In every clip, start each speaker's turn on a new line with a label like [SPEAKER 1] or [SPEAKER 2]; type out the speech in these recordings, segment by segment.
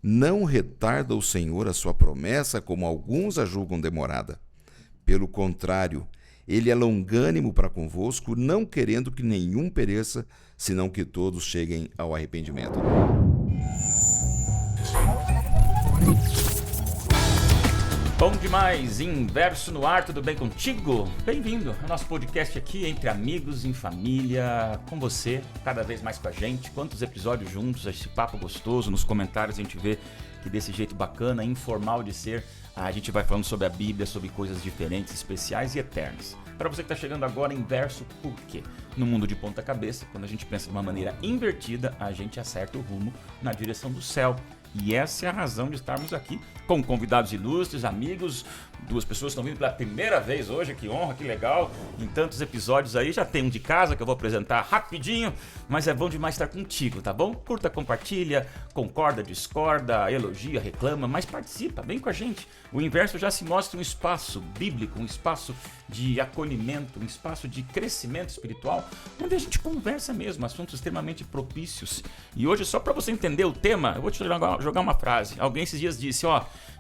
[SPEAKER 1] Não retarda o Senhor a sua promessa, como alguns a julgam demorada. Pelo contrário, ele é longânimo para convosco, não querendo que nenhum pereça, senão que todos cheguem ao arrependimento.
[SPEAKER 2] Bom demais, Inverso no Ar, tudo bem contigo? Bem-vindo ao nosso podcast aqui, entre amigos, em família, com você, cada vez mais com a gente. Quantos episódios juntos, esse papo gostoso, nos comentários a gente vê que desse jeito bacana, informal de ser, a gente vai falando sobre a Bíblia, sobre coisas diferentes, especiais e eternas. Para você que está chegando agora, Inverso, por quê? No mundo de ponta cabeça, quando a gente pensa de uma maneira invertida, a gente acerta o rumo na direção do céu. E essa é a razão de estarmos aqui com convidados ilustres, amigos, duas pessoas que estão vindo pela primeira vez hoje, que honra, que legal, em tantos episódios aí, já tem um de casa que eu vou apresentar rapidinho, mas é bom demais estar contigo, tá bom? Curta, compartilha, concorda, discorda, elogia, reclama, mas participa, vem com a gente. O Inverso já se mostra um espaço bíblico, um espaço de acolhimento, um espaço de crescimento espiritual, onde a gente conversa mesmo, assuntos extremamente propícios. E hoje, só para você entender o tema, eu vou te jogar uma frase. Alguém esses dias disse,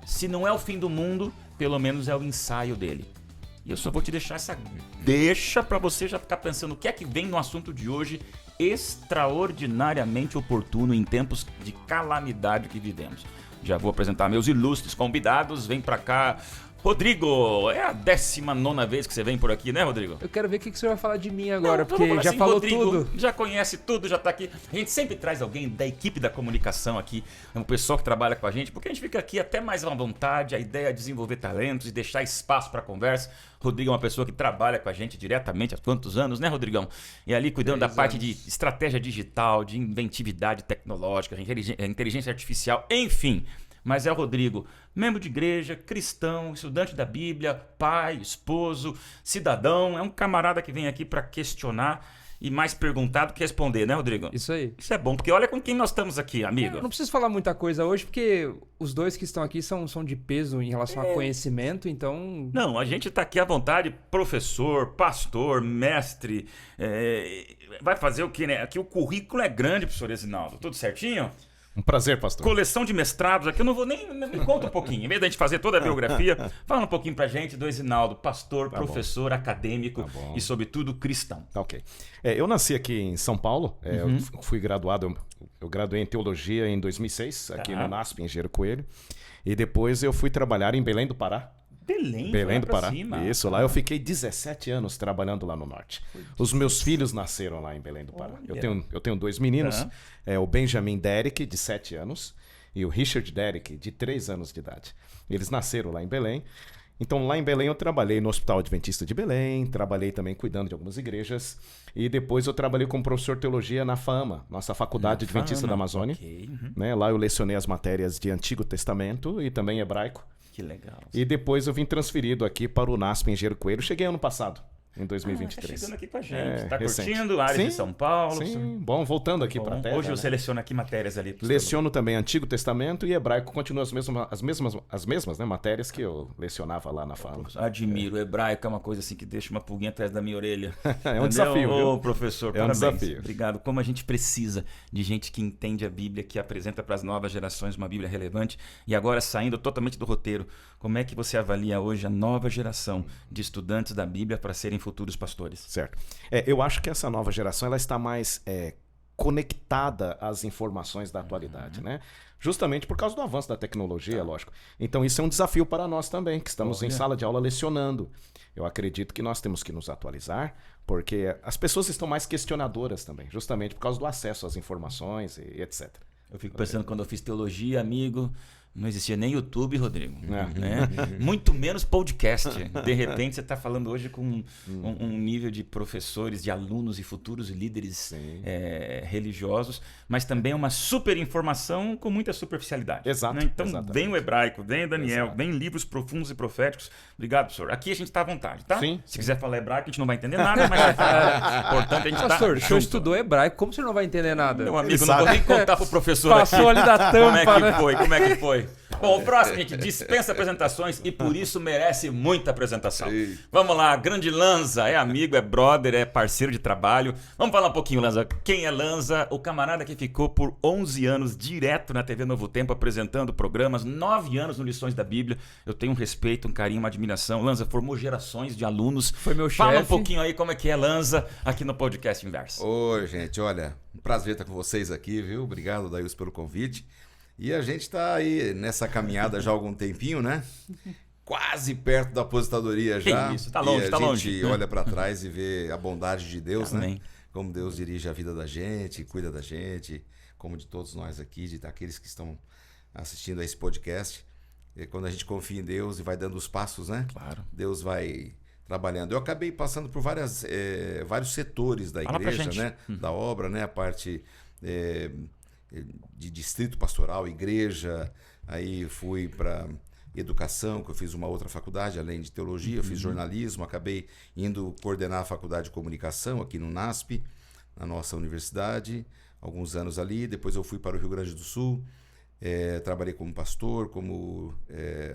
[SPEAKER 2] se não é o fim do mundo, pelo menos é o ensaio dele. E eu só vou te deixar essa deixa para você já ficar pensando o que é que vem no assunto de hoje, extraordinariamente oportuno em tempos de calamidade que vivemos. Já vou apresentar meus ilustres convidados, vem para cá. Rodrigo, é a 19ª vez que você vem por aqui, né, Rodrigo?
[SPEAKER 3] Eu quero ver o que você vai falar de mim agora, porque já
[SPEAKER 2] assim,
[SPEAKER 3] falou
[SPEAKER 2] Rodrigo,
[SPEAKER 3] tudo.
[SPEAKER 2] Já conhece tudo, já tá aqui. A gente sempre traz alguém da equipe da comunicação aqui, um pessoal que trabalha com a gente, porque a gente fica aqui até mais à vontade, a ideia é desenvolver talentos e deixar espaço para conversa. Rodrigo é uma pessoa que trabalha com a gente diretamente há quantos anos, né, Rodrigão? E ali cuidando da parte de estratégia digital, de inventividade tecnológica, inteligência artificial, enfim. Mas é o Rodrigo, membro de igreja, cristão, estudante da Bíblia, pai, esposo, cidadão. É um camarada que vem aqui para questionar e mais perguntar do que responder, né, Rodrigo?
[SPEAKER 3] Isso aí.
[SPEAKER 2] Isso é bom, porque olha com quem nós estamos aqui, amigo.
[SPEAKER 3] Eu não preciso falar muita coisa hoje, porque os dois que estão aqui são de peso em relação a conhecimento, então...
[SPEAKER 2] Não, a gente está aqui à vontade, professor, pastor, mestre, vai fazer o quê, né? Aqui o currículo é grande, professor Esinaldo, tudo certinho?
[SPEAKER 4] Um prazer, pastor.
[SPEAKER 2] Coleção de mestrados, aqui eu não vou nem... Me conta um pouquinho, em vez da gente fazer toda a biografia, fala um pouquinho pra gente do Esinaldo, pastor, professor, acadêmico e, sobretudo, cristão.
[SPEAKER 4] Tá, ok. Eu nasci aqui em São Paulo, eu fui graduado, eu graduei em Teologia em 2006, aqui no NASP, em Engenheiro Coelho, e depois eu fui trabalhar em Belém do Pará. Belém do Pará.
[SPEAKER 2] Cima.
[SPEAKER 4] Isso, lá eu fiquei 17 anos trabalhando lá no norte. Os meus filhos nasceram lá em Belém do Pará. Eu tenho dois meninos, o Benjamin Derek, de 7 anos, e o Richard Derek, de 3 anos de idade. Eles nasceram lá em Belém. Então, lá em Belém, eu trabalhei no Hospital Adventista de Belém, trabalhei também cuidando de algumas igrejas, e depois eu trabalhei como professor de teologia na FAMA, nossa Faculdade Adventista da Amazônia.
[SPEAKER 2] Okay.
[SPEAKER 4] Lá eu lecionei as matérias de Antigo Testamento e também hebraico.
[SPEAKER 2] Que legal.
[SPEAKER 4] E depois eu vim transferido aqui para o NASP Engenheiro Coelho. Cheguei ano passado, em 2023.
[SPEAKER 2] Tá chegando aqui com a gente. Tá
[SPEAKER 4] recente.
[SPEAKER 2] curtindo a área de São Paulo.
[SPEAKER 4] Sim, bom, voltando aqui para a terra.
[SPEAKER 2] Hoje eu seleciono aqui matérias ali.
[SPEAKER 4] Leciono também Antigo Testamento e hebraico. Continuo as mesmas né, matérias que eu lecionava lá na FAMA.
[SPEAKER 2] Admiro. Hebraico é uma coisa assim que deixa uma pulguinha atrás da minha orelha.
[SPEAKER 4] É um desafio, viu?
[SPEAKER 2] Ô, professor,
[SPEAKER 4] parabéns.
[SPEAKER 2] Um desafio. Obrigado. Como a gente precisa de gente que entende a Bíblia, que apresenta para as novas gerações uma Bíblia relevante. E agora, saindo totalmente do roteiro, como é que você avalia hoje a nova geração de estudantes da Bíblia para serem futuros pastores?
[SPEAKER 4] Certo. Eu acho que essa nova geração ela está mais conectada às informações da atualidade, né? Justamente por causa do avanço da tecnologia, lógico. Então isso é um desafio para nós também, que estamos em sala de aula lecionando. Eu acredito que nós temos que nos atualizar, porque as pessoas estão mais questionadoras também, justamente por causa do acesso às informações e etc.
[SPEAKER 2] Eu fico pensando, quando eu fiz teologia, amigo, não existia nem YouTube, Rodrigo, né? Muito menos podcast. De repente você está falando hoje com um nível de professores, de alunos e futuros líderes religiosos, mas também é uma super informação com muita superficialidade.
[SPEAKER 4] Exato.
[SPEAKER 2] Né? Então
[SPEAKER 4] exatamente.
[SPEAKER 2] vem o hebraico, vem o Daniel,
[SPEAKER 4] Exato.
[SPEAKER 2] vem livros profundos e proféticos. Obrigado, professor. Aqui a gente está à vontade, tá?
[SPEAKER 4] Sim.
[SPEAKER 2] Se quiser falar hebraico, a gente não vai entender nada, mas é importante a gente estar
[SPEAKER 3] Pastor, o senhor estudou hebraico, como você não vai entender nada?
[SPEAKER 2] Meu amigo, não vou nem contar pro professor
[SPEAKER 3] Passou
[SPEAKER 2] aqui.
[SPEAKER 3] ali da tampa,
[SPEAKER 2] Como é que
[SPEAKER 3] né?
[SPEAKER 2] foi? Como é que foi? Bom, o próximo, gente, dispensa apresentações e por isso merece muita apresentação.
[SPEAKER 1] Ei.
[SPEAKER 2] Vamos lá, grande Lanza, é amigo, é brother, é parceiro de trabalho. Vamos falar um pouquinho, Lanza. Quem é Lanza? O camarada que ficou por 11 anos direto na TV Novo Tempo apresentando programas, 9 anos no Lições da Bíblia. Eu tenho um respeito, um carinho, uma admiração. Lanza formou gerações de alunos.
[SPEAKER 3] Foi meu
[SPEAKER 2] Fala um
[SPEAKER 3] chefe.
[SPEAKER 2] pouquinho aí como é que é Lanza aqui no Podcast Inverso.
[SPEAKER 1] Oi, gente, olha, um prazer estar com vocês aqui, viu? Obrigado, Daílson, pelo convite. E a gente está aí nessa caminhada já há algum tempinho, né? Quase perto da aposentadoria já.
[SPEAKER 2] Que isso, tá longe,
[SPEAKER 1] e
[SPEAKER 2] tá
[SPEAKER 1] a
[SPEAKER 2] longe.
[SPEAKER 1] gente olha para trás e vê a bondade de Deus,
[SPEAKER 2] Amém.
[SPEAKER 1] né? Como Deus dirige a vida da gente, cuida da gente, como de todos nós aqui, de daqueles que estão assistindo a esse podcast. E quando a gente confia em Deus e vai dando os passos, né?
[SPEAKER 2] Claro.
[SPEAKER 1] Deus vai trabalhando. Eu acabei passando por vários setores da
[SPEAKER 2] Fala pra
[SPEAKER 1] igreja,
[SPEAKER 2] gente.
[SPEAKER 1] né? Da obra, né? A parte de distrito pastoral, igreja. Aí fui para educação, que eu fiz uma outra faculdade, além de teologia, eu fiz jornalismo, acabei indo coordenar a faculdade de comunicação aqui no NASP, na nossa universidade, alguns anos ali. Depois eu fui para o Rio Grande do Sul. Trabalhei como pastor, como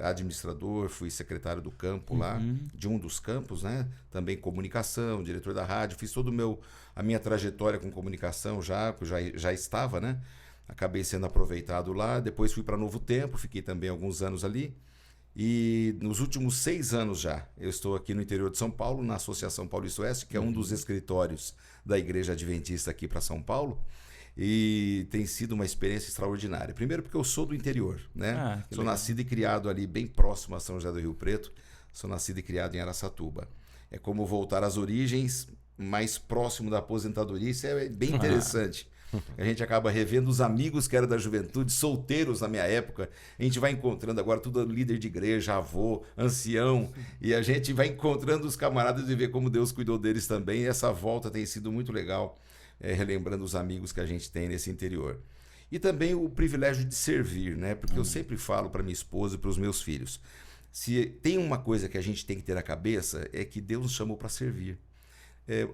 [SPEAKER 1] administrador, fui secretário do campo lá, de um dos campos, né? Também comunicação, diretor da rádio, fiz toda a minha trajetória com comunicação já, que eu já estava, né? Acabei sendo aproveitado lá, depois fui para Novo Tempo, fiquei também alguns anos ali. E nos últimos 6 anos já, eu estou aqui no interior de São Paulo, na Associação Paulista Oeste, que é um dos escritórios da Igreja Adventista aqui para São Paulo. E tem sido uma experiência extraordinária. Primeiro porque eu sou do interior, né? Sou nascido e criado ali bem próximo a São José do Rio Preto. Sou nascido e criado em Araçatuba. É como voltar às origens, mais próximo da aposentadoria. Isso é bem interessante. A gente acaba revendo os amigos que eram da juventude, solteiros na minha época. A gente vai encontrando agora tudo líder de igreja, avô, ancião. E a gente vai encontrando os camaradas e ver como Deus cuidou deles também. E essa volta tem sido muito legal. Relembrando os amigos que a gente tem nesse interior. E também o privilégio de servir, né? Porque eu sempre falo para minha esposa e para os meus filhos, se tem uma coisa que a gente tem que ter na cabeça, é que Deus nos chamou para servir.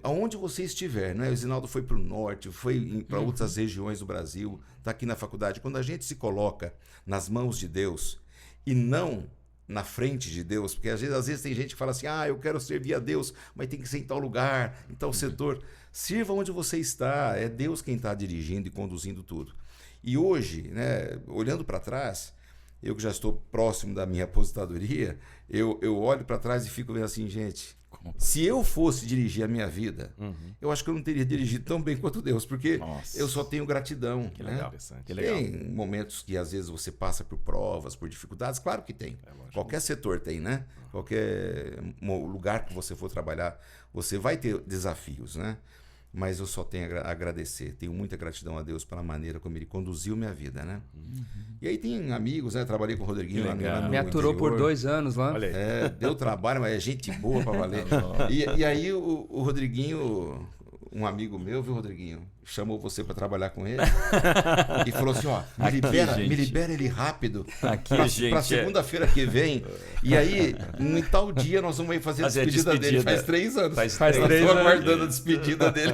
[SPEAKER 1] Aonde você estiver, né? O Zinaldo foi para o norte, foi para outras regiões do Brasil, está aqui na faculdade. Quando a gente se coloca nas mãos de Deus e não na frente de Deus, porque às vezes tem gente que fala assim, eu quero servir a Deus, mas tem que ser em tal lugar, em tal setor. Sirva onde você está, é Deus quem está dirigindo e conduzindo tudo. E hoje, né, olhando para trás, eu que já estou próximo da minha aposentadoria, eu olho para trás e fico vendo assim, gente, se eu fosse dirigir a minha vida, eu acho que eu não teria dirigido tão bem quanto Deus, porque eu só tenho gratidão.
[SPEAKER 2] Que legal.
[SPEAKER 1] Né?
[SPEAKER 2] Que legal.
[SPEAKER 1] Tem momentos que às vezes você passa por provas, por dificuldades, claro que tem. Qualquer setor tem, né? Qualquer lugar que você for trabalhar, você vai ter desafios, né? Mas eu só tenho a agradecer. Tenho muita gratidão a Deus pela maneira como Ele conduziu minha vida, né? E aí tem amigos, né? Trabalhei com o Rodriguinho lá no
[SPEAKER 3] Me aturou
[SPEAKER 1] interior.
[SPEAKER 3] por 2 anos lá.
[SPEAKER 4] Olha aí.
[SPEAKER 1] Deu trabalho, mas é gente boa pra valer. E aí o Rodriguinho, um amigo meu, viu, Rodriguinho? Chamou você pra trabalhar com ele e falou assim, me libera ele rápido pra segunda-feira que vem. E aí, em tal dia, nós vamos fazer a despedida dele. Faz 3 anos.
[SPEAKER 2] Faz
[SPEAKER 3] 3
[SPEAKER 1] Estou
[SPEAKER 3] anos.
[SPEAKER 1] aguardando a despedida dele.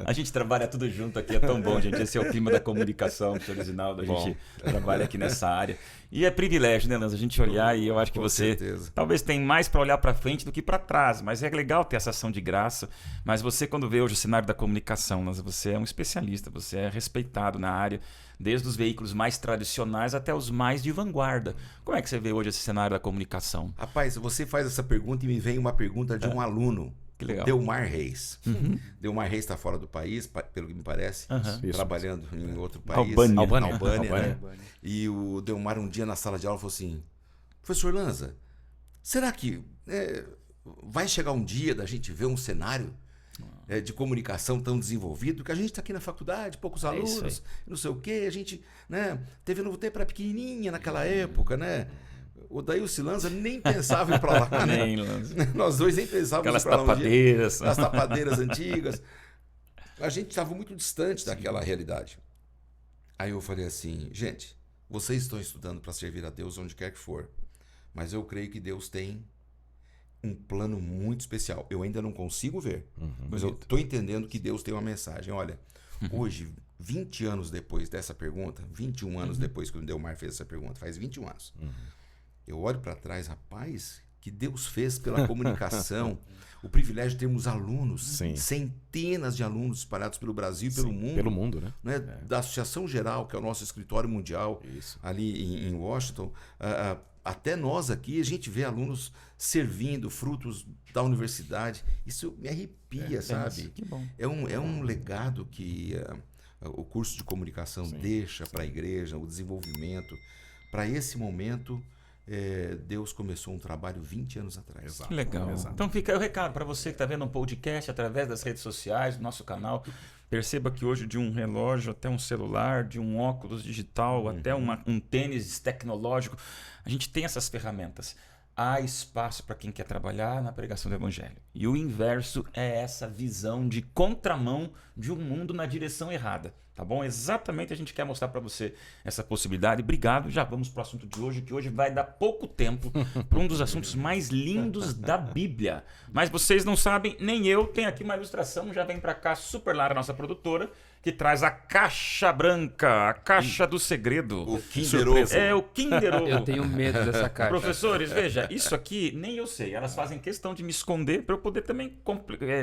[SPEAKER 2] A gente trabalha tudo junto aqui, é tão bom, gente. Esse é o clima da comunicação, senhor Zinaldo. A gente trabalha aqui nessa área. E é privilégio, né, Lanza? A gente olhar e eu acho que
[SPEAKER 1] Com
[SPEAKER 2] você
[SPEAKER 1] certeza.
[SPEAKER 2] talvez tem mais para olhar para frente do que para trás, mas é legal ter essa ação de graça. Mas você, quando vê hoje o cenário da comunicação, Lanza, você é um especialista, você é respeitado na área, desde os veículos mais tradicionais até os mais de vanguarda. Como é que você vê hoje esse cenário da comunicação?
[SPEAKER 1] Rapaz, você faz essa pergunta e me vem uma pergunta de um aluno.
[SPEAKER 2] Que legal.
[SPEAKER 1] Delmar Reis. Delmar Reis está fora do país, pelo que me parece, trabalhando em outro país.
[SPEAKER 2] Albânia.
[SPEAKER 1] Né? E o Delmar um dia na sala de aula falou assim, professor Lanza, será que vai chegar um dia da gente ver um cenário de comunicação tão desenvolvido, que a gente está aqui na faculdade, poucos alunos, não sei o quê, a gente, né, TV Novo Tempo era pequenininha naquela época, né? O Daílson Lanza nem pensava em ir para lá, né?
[SPEAKER 2] Nem, Lanza.
[SPEAKER 1] Nós dois nem pensávamos
[SPEAKER 2] Aquelas
[SPEAKER 1] em ir para lá um dia.
[SPEAKER 2] tapadeiras.
[SPEAKER 1] As tapadeiras antigas. A gente estava muito distante daquela realidade. Aí eu falei assim, gente, vocês estão estudando para servir a Deus onde quer que for, mas eu creio que Deus tem um plano muito especial. Eu ainda não consigo ver, mas eu estou entendendo que Deus tem uma mensagem. Olha, hoje 20 anos depois dessa pergunta, 21 anos depois que o Delmar fez essa pergunta, faz 21 anos. Eu olho para trás, rapaz, que Deus fez pela comunicação, o privilégio de termos alunos, centenas de alunos espalhados pelo Brasil e pelo mundo.
[SPEAKER 4] Pelo mundo, né?
[SPEAKER 1] Né? Da Associação Geral, que é o nosso escritório mundial, ali em Washington, até nós aqui, a gente vê alunos servindo frutos da universidade. Isso me arrepia, sabe?
[SPEAKER 2] Que bom.
[SPEAKER 1] É um legado que o curso de comunicação deixa para a igreja, o desenvolvimento. Para esse momento, Deus começou um trabalho 20 anos atrás.
[SPEAKER 2] Que legal. Então fica aí o recado para você que está vendo um podcast através das redes sociais, do nosso canal. Perceba que hoje, de um relógio até um celular, de um óculos digital até um tênis tecnológico, a gente tem essas ferramentas. Há espaço para quem quer trabalhar na pregação do Evangelho. E o inverso é essa visão de contramão de um mundo na direção errada. Tá bom? Exatamente, a gente quer mostrar para você essa possibilidade. Obrigado. Já vamos para o assunto de hoje, que hoje vai dar pouco tempo para um dos assuntos mais lindos da Bíblia. Mas vocês não sabem, nem eu. Tem aqui uma ilustração, já vem para cá, Super Lara, nossa produtora, que traz a caixa branca, a caixa do segredo.
[SPEAKER 1] O Kinder Ovo.
[SPEAKER 2] É o Kinder Ovo.
[SPEAKER 3] Eu tenho medo dessa caixa.
[SPEAKER 2] Professores, veja, isso aqui nem eu sei. Elas fazem questão de me esconder para eu poder também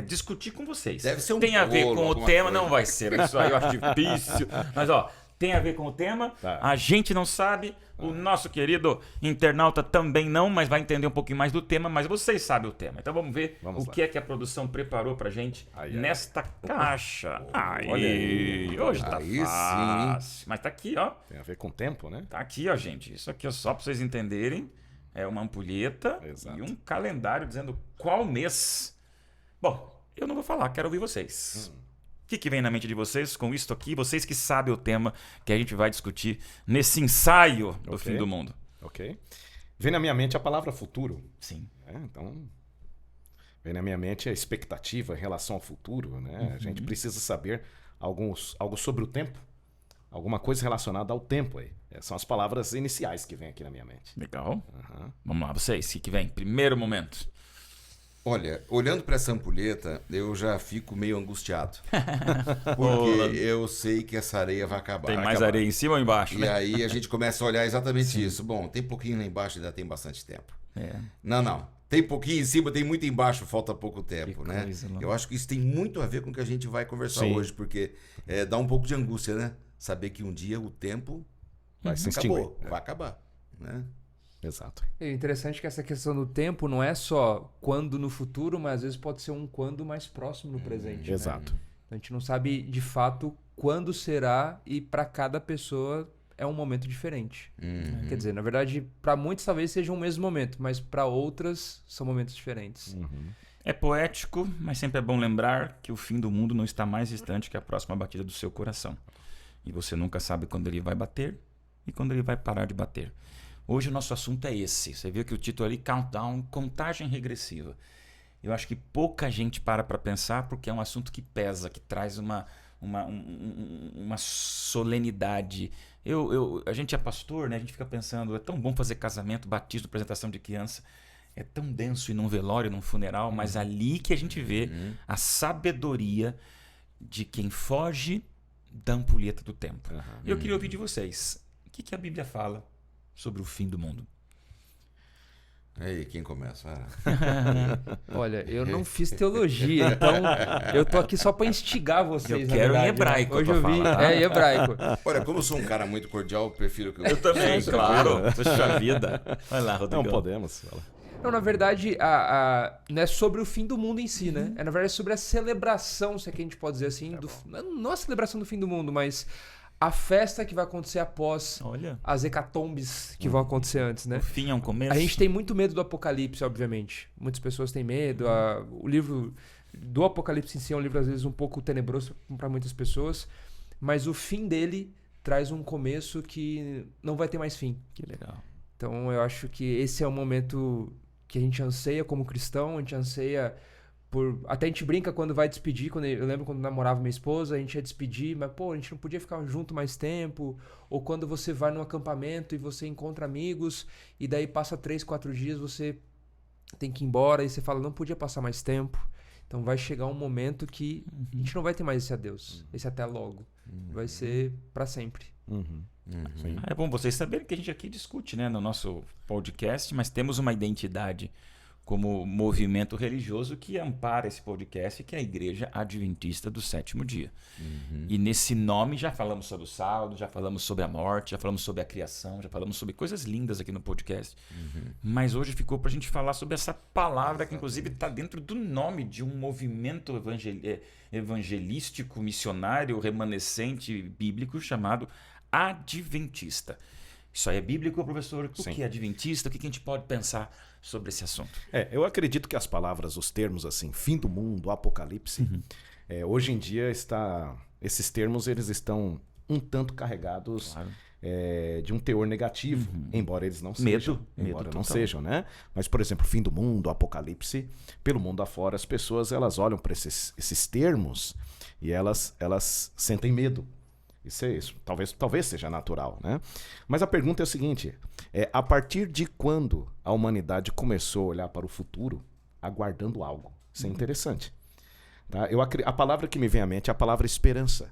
[SPEAKER 2] discutir com vocês.
[SPEAKER 1] Deve ser um
[SPEAKER 2] Tem a ver
[SPEAKER 1] bolo,
[SPEAKER 2] com o
[SPEAKER 1] alguma
[SPEAKER 2] tema,
[SPEAKER 1] coisa.
[SPEAKER 2] não vai ser. Isso aí eu acho difícil. Mas ó, tem a ver com o tema. A gente não sabe. O nosso querido internauta também não, mas vai entender um pouquinho mais do tema. Mas vocês sabem o tema. Então vamos ver o que é que a produção preparou pra gente nesta caixa. Aí, hoje tá fácil. Mas tá aqui, ó.
[SPEAKER 4] Tem a ver com o tempo, né?
[SPEAKER 2] Tá aqui, ó, gente. Isso aqui é só pra vocês entenderem. É uma ampulheta e um calendário dizendo qual mês. Bom, eu não vou falar, quero ouvir vocês. O que vem na mente de vocês com isso aqui? Vocês que sabem o tema que a gente vai discutir nesse ensaio do fim do mundo.
[SPEAKER 4] Ok. Vem na minha mente a palavra futuro.
[SPEAKER 2] Sim.
[SPEAKER 4] Então, vem na minha mente a expectativa em relação ao futuro, né? A gente precisa saber algo sobre o tempo. Alguma coisa relacionada ao tempo aí. São as palavras iniciais que vêm aqui na minha mente.
[SPEAKER 2] Legal. Vamos lá, vocês. O que vem? Primeiro momento.
[SPEAKER 1] Olha, olhando para essa ampulheta, eu já fico meio angustiado. Porque eu sei que essa areia vai acabar.
[SPEAKER 2] Tem mais areia em cima ou embaixo?
[SPEAKER 1] E aí a gente começa a olhar exatamente isso. Bom, tem pouquinho lá embaixo, ainda tem bastante tempo. Não. Tem pouquinho em cima, tem muito embaixo, falta pouco tempo, né? Eu acho que isso tem muito a ver com o que a gente vai conversar hoje, porque dá um pouco de angústia, né? Saber que um dia o tempo
[SPEAKER 4] vai se
[SPEAKER 1] acabou, vai acabar, né?
[SPEAKER 4] Exato.
[SPEAKER 3] É interessante que essa questão do tempo não é só quando no futuro, mas às vezes pode ser um quando mais próximo no presente.
[SPEAKER 4] Exato.
[SPEAKER 3] Né? A gente não sabe de fato quando será e para cada pessoa é um momento diferente. Quer dizer, na verdade, para muitos talvez seja um mesmo momento, mas para outras são momentos diferentes.
[SPEAKER 2] É poético, mas sempre é bom lembrar que o fim do mundo não está mais distante que a próxima batida do seu coração. E você nunca sabe quando ele vai bater e quando ele vai parar de bater. Hoje o nosso assunto é esse. Você viu que o título ali, Countdown, contagem regressiva. Eu acho que pouca gente para pensar porque é um assunto que pesa, que traz uma solenidade. A gente é pastor, né? A gente fica pensando, é tão bom fazer casamento, batismo, apresentação de criança. É tão denso ir num velório, num funeral, mas ali que a gente vê a sabedoria de quem foge da ampulheta do tempo. E eu queria ouvir de vocês. O que a Bíblia fala sobre o fim do mundo?
[SPEAKER 1] Aí, quem começa?
[SPEAKER 3] Olha, eu não fiz teologia, então eu tô aqui só para instigar vocês.
[SPEAKER 2] Eu quero em hebraico.
[SPEAKER 3] Hoje eu vi.
[SPEAKER 2] Tá?
[SPEAKER 3] Em hebraico.
[SPEAKER 1] Olha, como eu sou um cara muito cordial, eu prefiro que
[SPEAKER 2] eu também, claro. Puxa vida. Vai lá, Rodrigo.
[SPEAKER 4] Não podemos.
[SPEAKER 3] Não, na verdade, não é sobre o fim do mundo em si, né? É, na verdade, sobre a celebração, se é que a gente pode dizer assim. Não a celebração do fim do mundo, mas a festa que vai acontecer após as hecatombes que vão acontecer antes, né?
[SPEAKER 2] O fim é um começo.
[SPEAKER 3] A gente tem muito medo do Apocalipse, obviamente. Muitas pessoas têm medo. O livro do Apocalipse em si é um livro, às vezes, um pouco tenebroso para muitas pessoas. Mas o fim dele traz um começo que não vai ter mais fim.
[SPEAKER 2] Que legal.
[SPEAKER 3] Então, eu acho que esse é o momento que a gente anseia como cristão, a gente anseia por... Até a gente brinca quando vai despedir, eu lembro quando namorava minha esposa, a gente ia despedir, mas a gente não podia ficar junto mais tempo, ou quando você vai num acampamento e você encontra amigos, e daí passa 3, 4 dias, você tem que ir embora, e você fala, não podia passar mais tempo. Então vai chegar um momento que a gente não vai ter mais esse adeus, esse até logo. Vai ser para sempre.
[SPEAKER 2] É bom vocês saberem que a gente aqui discute, né, no nosso podcast, mas temos uma identidade como movimento religioso que ampara esse podcast, que é a Igreja Adventista do Sétimo Dia. E nesse nome já falamos sobre o saldo, já falamos sobre a morte, já falamos sobre a criação, já falamos sobre coisas lindas aqui no podcast. Mas hoje ficou para a gente falar sobre essa palavra que inclusive está dentro do nome de um movimento evangelístico, missionário, remanescente, bíblico, chamado Adventista. Isso aí é bíblico, professor? O que é adventista? O que a gente pode pensar sobre esse assunto?
[SPEAKER 4] Eu acredito que as palavras, os termos assim, fim do mundo, apocalipse, hoje em dia esses termos eles estão um tanto carregados de um teor negativo, embora eles não sejam. Sejam, né? Mas, por exemplo, fim do mundo, apocalipse, pelo mundo afora, as pessoas elas olham para esses termos e elas sentem medo. Isso talvez seja natural, né? Mas a pergunta é a seguinte: a partir de quando a humanidade começou a olhar para o futuro aguardando algo? Isso é interessante. Tá? A palavra que me vem à mente é a palavra esperança.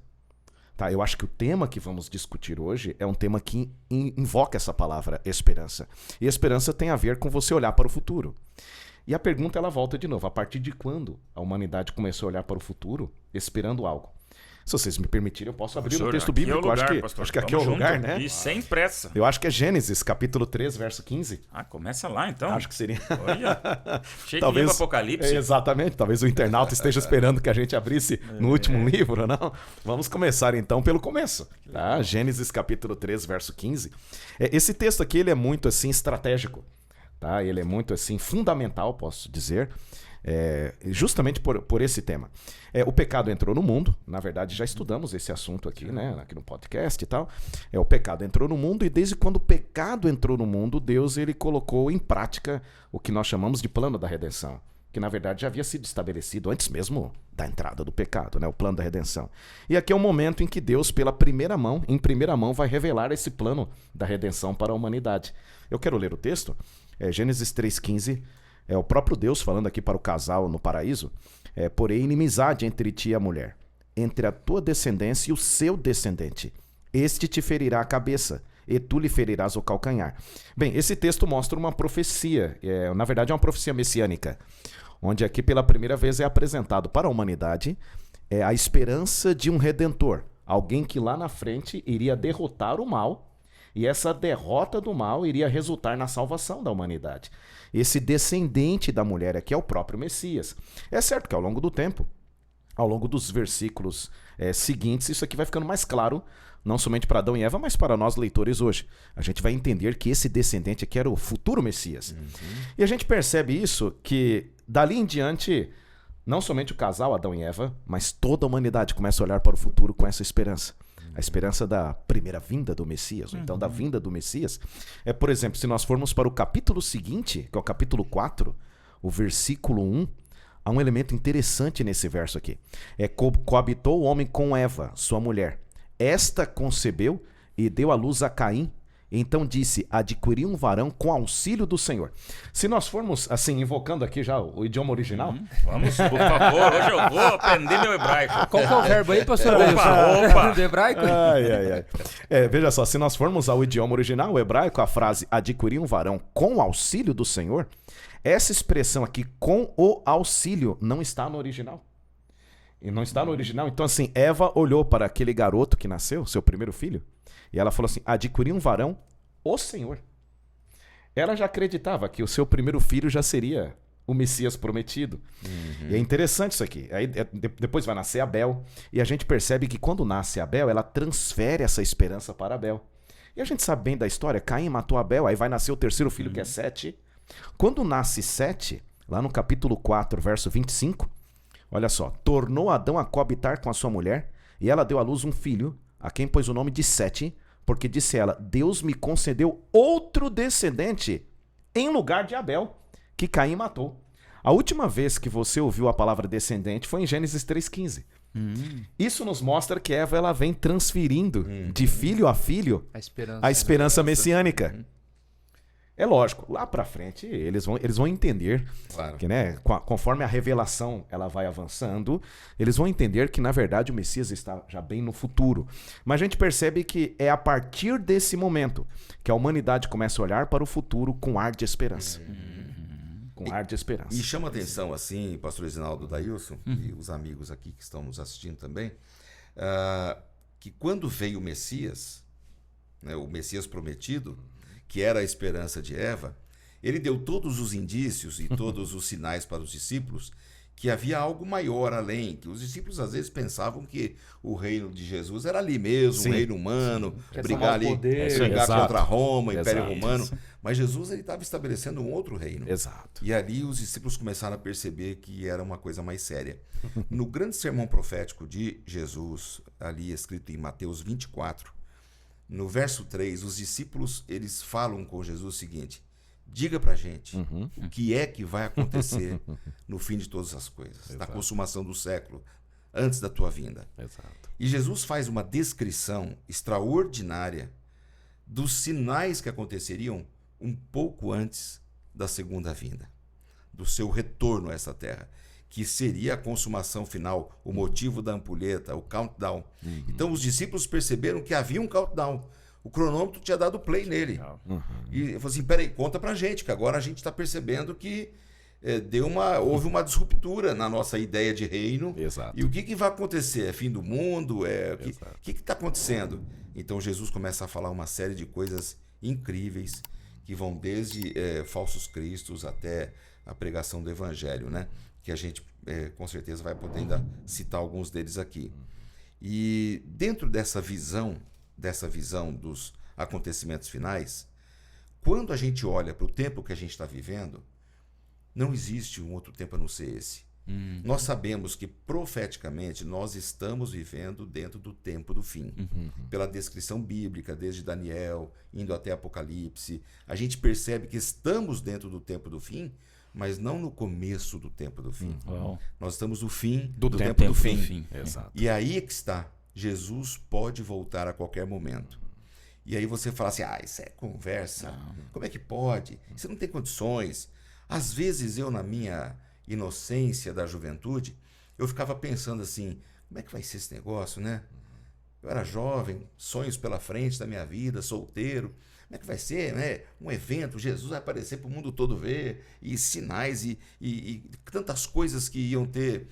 [SPEAKER 4] Tá? Eu acho que o tema que vamos discutir hoje é um tema que invoca essa palavra esperança. E esperança tem a ver com você olhar para o futuro. E a pergunta ela volta de novo: a partir de quando a humanidade começou a olhar para o futuro esperando algo? Se vocês me permitirem, eu posso abrir o texto bíblico. Acho que aqui é o lugar, né?
[SPEAKER 2] E sem pressa.
[SPEAKER 4] Eu acho que é Gênesis, capítulo 3, verso 15.
[SPEAKER 2] Começa lá, então.
[SPEAKER 4] Acho que seria.
[SPEAKER 2] Olha, cheio de Apocalipse.
[SPEAKER 4] Exatamente. Talvez o internauta esteja esperando que a gente abrisse no último livro, não? Vamos começar, então, pelo começo. Tá? Gênesis, capítulo 3, verso 15. Esse texto aqui ele é muito, assim, estratégico. Tá? Ele é muito, assim, fundamental, posso dizer. Justamente por esse tema. O pecado entrou no mundo. Na verdade, já estudamos esse assunto aqui, né? Aqui no podcast e tal. O pecado entrou no mundo, e desde quando o pecado entrou no mundo, Deus ele colocou em prática o que nós chamamos de plano da redenção, que na verdade já havia sido estabelecido antes mesmo da entrada do pecado, né? O plano da redenção. E aqui é o momento em que Deus, em primeira mão, vai revelar esse plano da redenção para a humanidade. Eu quero ler o texto. Gênesis 3,15. É o próprio Deus falando aqui para o casal no paraíso. Porém, inimizade entre ti e a mulher, entre a tua descendência e o seu descendente. Este te ferirá a cabeça, e tu lhe ferirás o calcanhar. Bem, esse texto mostra uma profecia. Na verdade, é uma profecia messiânica, onde aqui pela primeira vez é apresentado para a humanidade a esperança de um redentor. Alguém que lá na frente iria derrotar o mal, e essa derrota do mal iria resultar na salvação da humanidade. Esse descendente da mulher aqui é o próprio Messias. É certo que ao longo do tempo, ao longo dos versículos seguintes, isso aqui vai ficando mais claro, não somente para Adão e Eva, mas para nós leitores hoje. A gente vai entender que esse descendente aqui era o futuro Messias. E a gente percebe isso, que dali em diante, não somente o casal Adão e Eva, mas toda a humanidade começa a olhar para o futuro com essa esperança. A esperança da primeira vinda do Messias, ou então da vinda do Messias. Por exemplo, se nós formos para o capítulo seguinte, que é o capítulo 4, o versículo 1, há um elemento interessante nesse verso aqui. Coabitou o homem com Eva, sua mulher. Esta concebeu e deu à luz a Caim. Então disse: adquiri um varão com auxílio do Senhor. Se nós formos, assim, invocando aqui já o idioma original...
[SPEAKER 2] Vamos, por favor, hoje eu vou aprender meu hebraico.
[SPEAKER 3] Qual que é o verbo aí, pastor?
[SPEAKER 2] Opa.
[SPEAKER 3] Do hebraico?
[SPEAKER 4] Veja só, se nós formos ao idioma original, o hebraico, a frase adquirir um varão com auxílio do Senhor, essa expressão aqui, com o auxílio, não está no original. E não está no original. Então, assim, Eva olhou para aquele garoto que nasceu, seu primeiro filho, e ela falou assim: adquiri um varão, o Senhor. Ela já acreditava que o seu primeiro filho já seria o Messias prometido. E é interessante isso aqui. Aí, depois vai nascer Abel, e a gente percebe que quando nasce Abel, ela transfere essa esperança para Abel. E a gente sabe bem da história: Caim matou Abel, aí vai nascer o terceiro filho, que é Sete. Quando nasce Sete, lá no capítulo 4, verso 25, olha só: tornou Adão a coabitar com a sua mulher, e ela deu à luz um filho, a quem pôs o nome de Sete, porque disse ela: Deus me concedeu outro descendente em lugar de Abel, que Caim matou. A última vez que você ouviu a palavra descendente foi em Gênesis 3,15. Isso nos mostra que Eva ela vem transferindo de filho a filho a esperança messiânica. É lógico, lá pra frente eles vão entender
[SPEAKER 1] Claro.
[SPEAKER 4] que, né, conforme a revelação ela vai avançando, eles vão entender que, na verdade, o Messias está já bem no futuro. Mas a gente percebe que é a partir desse momento que a humanidade começa a olhar para o futuro com ar de esperança. Com ar de esperança.
[SPEAKER 1] E chama atenção, assim, pastor Reginaldo, Dailson, e os amigos aqui que estão nos assistindo também, que quando veio o Messias, né, o Messias prometido, que era a esperança de Eva, ele deu todos os indícios e todos os sinais para os discípulos que havia algo maior além, que os discípulos às vezes pensavam que o reino de Jesus era ali mesmo, um reino humano, brigar ali, brigar contra Roma, Império Romano, mas Jesus ele estava estabelecendo um outro reino.
[SPEAKER 4] Exato.
[SPEAKER 1] E ali os discípulos começaram a perceber que era uma coisa mais séria. No grande sermão profético de Jesus, ali escrito em Mateus 24, no verso 3, os discípulos eles falam com Jesus o seguinte: diga pra gente o que é que vai acontecer no fim de todas as coisas, na consumação do século, antes da tua vinda.
[SPEAKER 4] Exato.
[SPEAKER 1] E Jesus faz uma descrição extraordinária dos sinais que aconteceriam um pouco antes da segunda vinda, do seu retorno a essa terra, que seria a consumação final, o motivo da ampulheta, o countdown. Então os discípulos perceberam que havia um countdown. O cronômetro tinha dado play nele. E eu falei assim, peraí, conta pra gente, que agora a gente está percebendo que houve uma disruptura na nossa ideia de reino.
[SPEAKER 4] Exato.
[SPEAKER 1] E o que vai acontecer? É fim do mundo? O que está acontecendo? Então Jesus começa a falar uma série de coisas incríveis que vão desde falsos cristos até a pregação do evangelho, né? Que a gente com certeza vai poder ainda citar alguns deles aqui. E dentro dessa visão dos acontecimentos finais, quando a gente olha para o tempo que a gente está vivendo, não existe um outro tempo a não ser esse. Nós sabemos que profeticamente nós estamos vivendo dentro do tempo do fim. Pela descrição bíblica, desde Daniel, indo até Apocalipse, a gente percebe que estamos dentro do tempo do fim, mas não no começo do tempo do fim. Nós estamos no fim do tempo do fim.
[SPEAKER 4] Exato.
[SPEAKER 1] E aí é que está. Jesus pode voltar a qualquer momento. E aí você fala assim, isso é conversa. Como é que pode? Você não tem condições. Às vezes eu, na minha inocência da juventude, eu ficava pensando assim, como é que vai ser esse negócio, né? Eu era jovem, sonhos pela frente da minha vida, solteiro. Como é que vai ser, né? Um evento, Jesus vai aparecer para o mundo todo ver, e sinais e tantas coisas que iam ter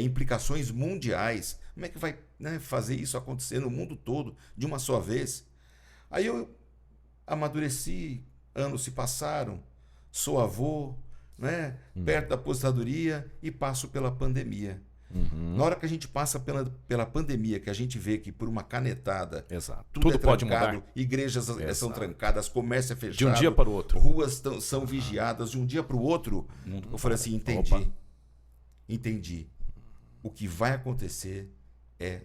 [SPEAKER 1] implicações mundiais. Como é que vai, né, fazer isso acontecer no mundo todo de uma só vez? Aí eu amadureci, anos se passaram, sou avô, né, perto da aposentadoria e passo pela pandemia. Na hora que a gente passa pela pandemia, que a gente vê que por uma canetada tudo
[SPEAKER 4] pode
[SPEAKER 1] trancado,
[SPEAKER 4] mudar.
[SPEAKER 1] Igrejas são trancadas, comércio é fechado,
[SPEAKER 4] de um dia para o outro,
[SPEAKER 1] ruas são vigiadas de um dia para o outro. Eu falei assim, entendi. O que vai acontecer é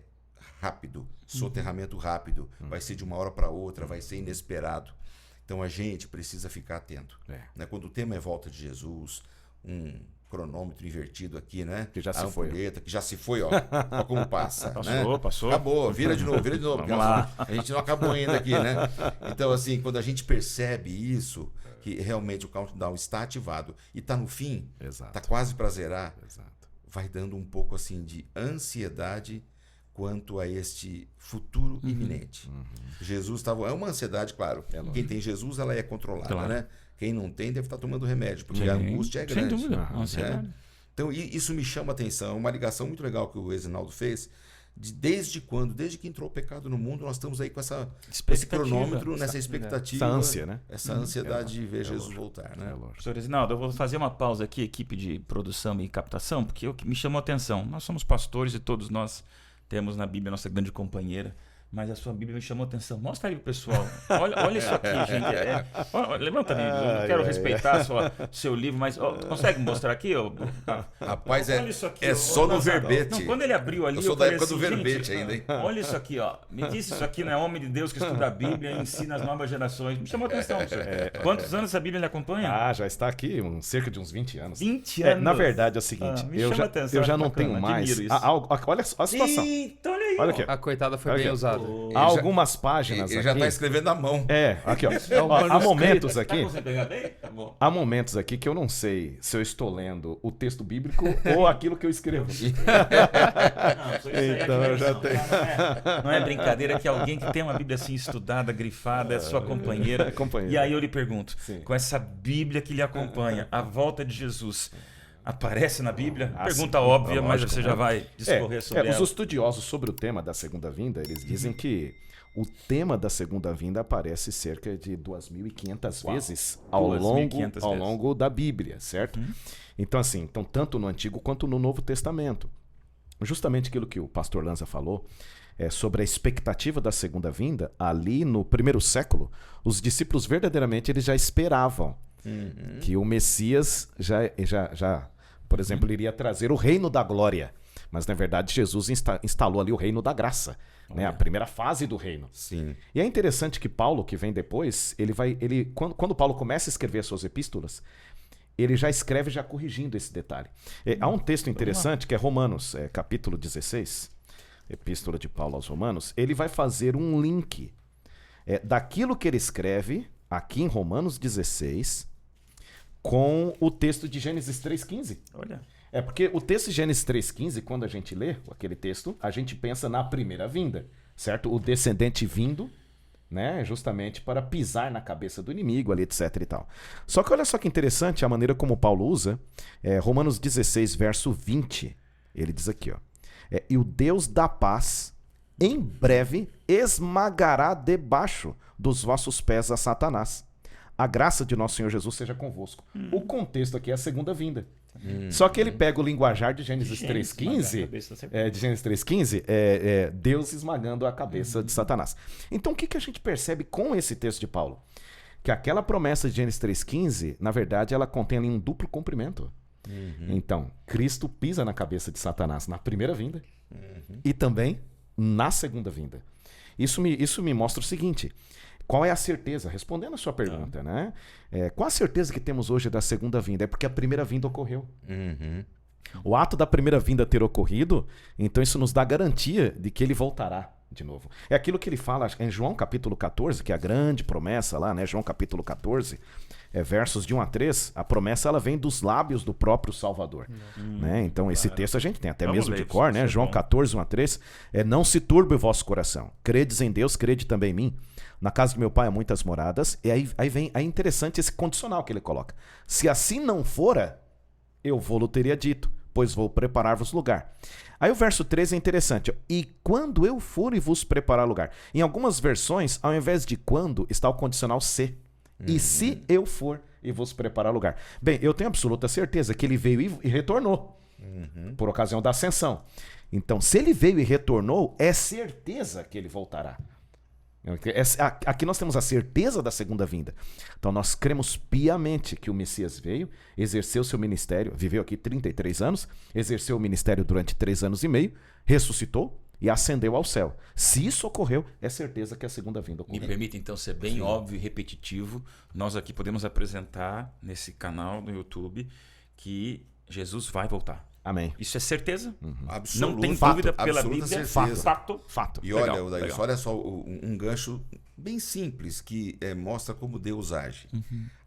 [SPEAKER 1] rápido, soterramento rápido, vai ser de uma hora para outra, vai ser inesperado. Então a gente precisa ficar atento. Né? Quando o tema é volta de Jesus, um cronômetro invertido aqui, né?
[SPEAKER 4] Que já se
[SPEAKER 1] ampulheta, que já se foi, ó. Ó como passa.
[SPEAKER 2] Passou.
[SPEAKER 1] Acabou, vira de novo.
[SPEAKER 2] Vamos lá.
[SPEAKER 1] A gente não acabou ainda aqui, né? Então, assim, quando a gente percebe isso, que realmente o countdown está ativado e está no fim, está quase para zerar, vai dando um pouco assim de ansiedade quanto a este futuro iminente. Jesus estava... É uma ansiedade, claro. Quem tem Jesus, ela é controlada, né? Quem não tem deve estar tomando remédio, porque a angústia é grande.
[SPEAKER 2] Sem dúvida, ansiedade.
[SPEAKER 1] Então, isso me chama a atenção. Uma ligação muito legal que o Reginaldo fez. Desde que entrou o pecado no mundo, nós estamos aí com esse cronômetro, nessa expectativa.
[SPEAKER 4] Essa ânsia, né?
[SPEAKER 1] Essa ansiedade de ver Jesus voltar, né?
[SPEAKER 2] Professor Reginaldo, eu vou fazer uma pausa aqui, equipe de produção e captação, porque o que me chamou a atenção. Nós somos pastores e todos nós temos na Bíblia a nossa grande companheira. Mas a sua Bíblia me chamou a atenção. Mostra aí pro pessoal. Olha isso aqui, gente. Levanta a Bíblia. Eu não quero respeitar seu livro, mas consegue mostrar aqui?
[SPEAKER 1] Rapaz,
[SPEAKER 2] olha isso aqui,
[SPEAKER 1] só no verbete.
[SPEAKER 2] Não, quando ele abriu ali,
[SPEAKER 1] eu sou da época do verbete ainda, hein?
[SPEAKER 2] Olha isso aqui, ó. Me disse isso aqui, não é homem de Deus que estuda a Bíblia e ensina as novas gerações. Me chamou a atenção. Quantos anos a Bíblia lhe acompanha?
[SPEAKER 4] Já está aqui, cerca de uns 20 anos.
[SPEAKER 2] 20 anos?
[SPEAKER 4] Na verdade é o seguinte, eu já não tenho mais... olha a situação.
[SPEAKER 2] Então olha
[SPEAKER 4] Olha aqui.
[SPEAKER 3] A coitada foi
[SPEAKER 4] Olha
[SPEAKER 3] bem
[SPEAKER 4] aqui.
[SPEAKER 3] usada.
[SPEAKER 4] Há algumas páginas
[SPEAKER 1] Ele
[SPEAKER 4] aqui.
[SPEAKER 1] já está escrevendo à mão.
[SPEAKER 4] Aqui, ó.
[SPEAKER 3] um
[SPEAKER 4] Ó, há
[SPEAKER 3] manuscrito.
[SPEAKER 4] momentos
[SPEAKER 2] Tá
[SPEAKER 4] aqui.
[SPEAKER 2] com você pegado aí? Tá bom.
[SPEAKER 4] Há momentos aqui que eu não sei se eu estou lendo o texto bíblico ou aquilo que eu escrevo.
[SPEAKER 2] Não, isso aí é
[SPEAKER 4] Então, eu já
[SPEAKER 2] diversão,
[SPEAKER 4] tenho.
[SPEAKER 2] tá? Não é brincadeira que alguém que tem uma Bíblia assim estudada, grifada, é sua companheira.
[SPEAKER 4] Companheira.
[SPEAKER 2] E aí eu lhe pergunto,
[SPEAKER 4] Sim.
[SPEAKER 2] com essa Bíblia que lhe acompanha, a volta de Jesus aparece na Bíblia? Pergunta óbvia, mas
[SPEAKER 4] lógico,
[SPEAKER 2] você já vai discorrer sobre
[SPEAKER 4] os
[SPEAKER 2] ela.
[SPEAKER 4] estudiosos sobre o tema da segunda vinda, eles dizem que o tema da segunda vinda aparece cerca de 2.500 vezes ao
[SPEAKER 2] 2.500
[SPEAKER 4] longo da Bíblia, certo? Então, assim, tanto no Antigo quanto no Novo Testamento. Justamente aquilo que o pastor Lanza falou, sobre a expectativa da segunda vinda, ali no primeiro século, os discípulos verdadeiramente eles já esperavam que o Messias por exemplo, ele iria trazer o reino da glória. Mas, na verdade, Jesus instalou ali o reino da graça, né? A primeira fase do reino.
[SPEAKER 1] Sim.
[SPEAKER 4] E é interessante que Paulo, que vem depois, quando Paulo começa a escrever as suas epístolas, ele já escreve já corrigindo esse detalhe. Há um texto interessante que é Romanos, capítulo 16, epístola de Paulo aos Romanos. Ele vai fazer um link daquilo que ele escreve aqui em Romanos 16 com o texto de Gênesis 3,15.
[SPEAKER 2] Olha.
[SPEAKER 4] Porque o texto de Gênesis 3,15, quando a gente lê aquele texto, a gente pensa na primeira vinda, certo? O descendente vindo, né, justamente para pisar na cabeça do inimigo ali, etc e tal. Só que olha só que interessante a maneira como Paulo usa, Romanos 16, verso 20, ele diz aqui, ó, e o Deus da paz, em breve, esmagará debaixo dos vossos pés a Satanás. A graça de nosso Senhor Jesus seja convosco. O contexto aqui é a segunda vinda. Só que ele pega o linguajar de Gênesis 3,15, de Gênesis 3,15, Deus esmagando a cabeça de Satanás. Então o que a gente percebe com esse texto de Paulo? Que aquela promessa de Gênesis 3,15, na verdade, ela contém ali um duplo cumprimento. Então, Cristo pisa na cabeça de Satanás na primeira vinda e também na segunda vinda. Isso me mostra o seguinte: qual é a certeza? Respondendo a sua pergunta, né? Qual a certeza que temos hoje da segunda vinda? É porque a primeira vinda ocorreu. O ato da primeira vinda ter ocorrido, então isso nos dá garantia de que ele voltará de novo. É aquilo que ele fala em João capítulo 14, que é a grande promessa lá, né? João capítulo 14, versos de 1 a 3, a promessa ela vem dos lábios do próprio Salvador. Né? Então esse texto a gente tem até mesmo de cor, né? João 14, 1 a 3, não se turbe o vosso coração. Credes em Deus, crede também em mim. Na casa de meu pai há muitas moradas. E aí é interessante esse condicional que ele coloca. Se assim não fora, eu vou-lo teria dito, pois vou preparar-vos lugar. Aí o verso 13 é interessante. E quando eu for e vos preparar lugar. Em algumas versões, ao invés de quando, está o condicional se. E se eu for e vos preparar lugar. Bem, eu tenho absoluta certeza que ele veio e retornou. Por ocasião da ascensão. Então, se ele veio e retornou, é certeza que ele voltará. Aqui nós temos a certeza da segunda vinda. Então nós cremos piamente que o Messias veio, exerceu seu ministério, viveu aqui 33 anos, exerceu o ministério durante 3 anos e meio, ressuscitou e ascendeu ao céu. Se isso ocorreu, é certeza que a segunda vinda ocorreu.
[SPEAKER 2] Me permite então ser bem óbvio e repetitivo. Nós aqui podemos apresentar nesse canal no YouTube que Jesus vai voltar.
[SPEAKER 4] Amém.
[SPEAKER 2] Isso é certeza?
[SPEAKER 1] Absoluto.
[SPEAKER 2] Não tem
[SPEAKER 1] Fato,
[SPEAKER 2] dúvida pela
[SPEAKER 1] absoluta
[SPEAKER 2] Bíblia.
[SPEAKER 1] certeza.
[SPEAKER 2] Fato.
[SPEAKER 1] E
[SPEAKER 2] Legal,
[SPEAKER 1] olha,
[SPEAKER 2] legal.
[SPEAKER 1] olha só um gancho bem simples que mostra como Deus age.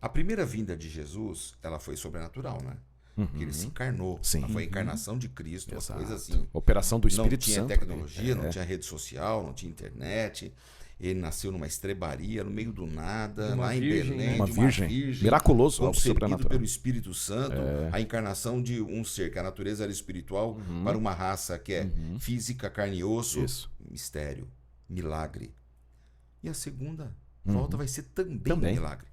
[SPEAKER 1] A primeira vinda de Jesus, ela foi sobrenatural, né? Porque ele se encarnou.
[SPEAKER 4] Sim.
[SPEAKER 1] Ela foi a encarnação de Cristo, uma coisa assim.
[SPEAKER 4] Operação do Espírito
[SPEAKER 1] Não tinha
[SPEAKER 4] Santo.
[SPEAKER 1] tecnologia, não tinha rede social, não tinha internet. Ele nasceu numa estrebaria, no meio do nada,
[SPEAKER 3] Uma
[SPEAKER 1] lá em
[SPEAKER 3] virgem,
[SPEAKER 1] Belém,
[SPEAKER 3] né?
[SPEAKER 4] Uma
[SPEAKER 1] de
[SPEAKER 4] virgem. Miraculoso, algo
[SPEAKER 1] concebido
[SPEAKER 4] sobrenatural.
[SPEAKER 1] pelo Espírito Santo, a encarnação de um ser, que a natureza era espiritual, para uma raça que é física, carne e osso,
[SPEAKER 4] Isso.
[SPEAKER 1] mistério, milagre. E a segunda volta vai ser também um milagre.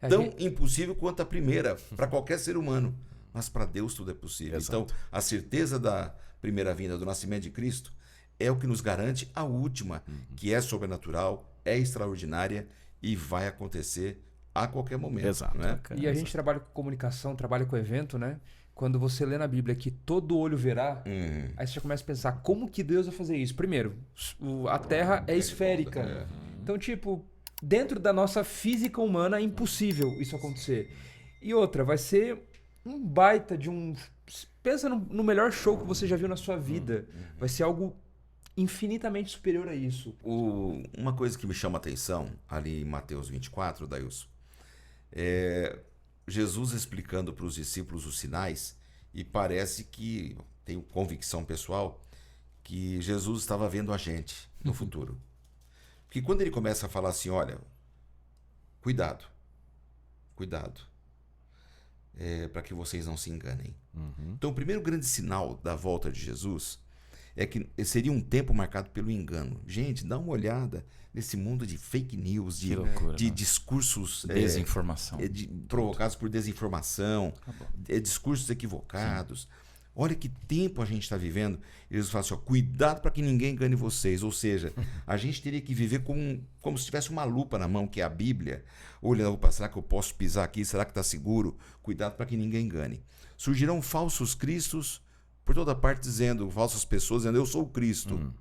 [SPEAKER 1] Tão impossível quanto a primeira, para qualquer ser humano. Mas para Deus tudo é possível.
[SPEAKER 4] Exato.
[SPEAKER 1] Então, a certeza da primeira vinda, do nascimento de Cristo, é o que nos garante a última, que é sobrenatural, é extraordinária e vai acontecer a qualquer momento.
[SPEAKER 4] Exato.
[SPEAKER 1] Né?
[SPEAKER 3] E a gente trabalha com comunicação, trabalha com evento, né? Quando você lê na Bíblia que todo olho verá, aí você já começa a pensar, como que Deus vai fazer isso? Primeiro, a Terra é esférica. Então, tipo, dentro da nossa física humana é impossível isso acontecer. E outra, vai ser um baita de um... Pensa no melhor show que você já viu na sua vida. Vai ser algo infinitamente superior a isso.
[SPEAKER 1] Uma coisa que me chama a atenção, ali em Mateus 24, Dailson, Jesus explicando para os discípulos os sinais, e parece que, tenho convicção pessoal, que Jesus estava vendo a gente no futuro. Porque quando ele começa a falar assim, olha, cuidado, para que vocês não se enganem. Então, o primeiro grande sinal da volta de Jesus é que seria um tempo marcado pelo engano. Gente, dá uma olhada nesse mundo de fake news, de discursos...
[SPEAKER 2] Desinformação.
[SPEAKER 1] Provocados por desinformação, discursos equivocados. Olha que tempo a gente está vivendo. Jesus fala assim, cuidado para que ninguém engane vocês. Ou seja, a gente teria que viver como se tivesse uma lupa na mão, que é a Bíblia. Olhando, será que eu posso pisar aqui? Será que está seguro? Cuidado para que ninguém engane. Surgirão falsos cristos por toda parte dizendo, falsas pessoas dizendo, eu sou o Cristo.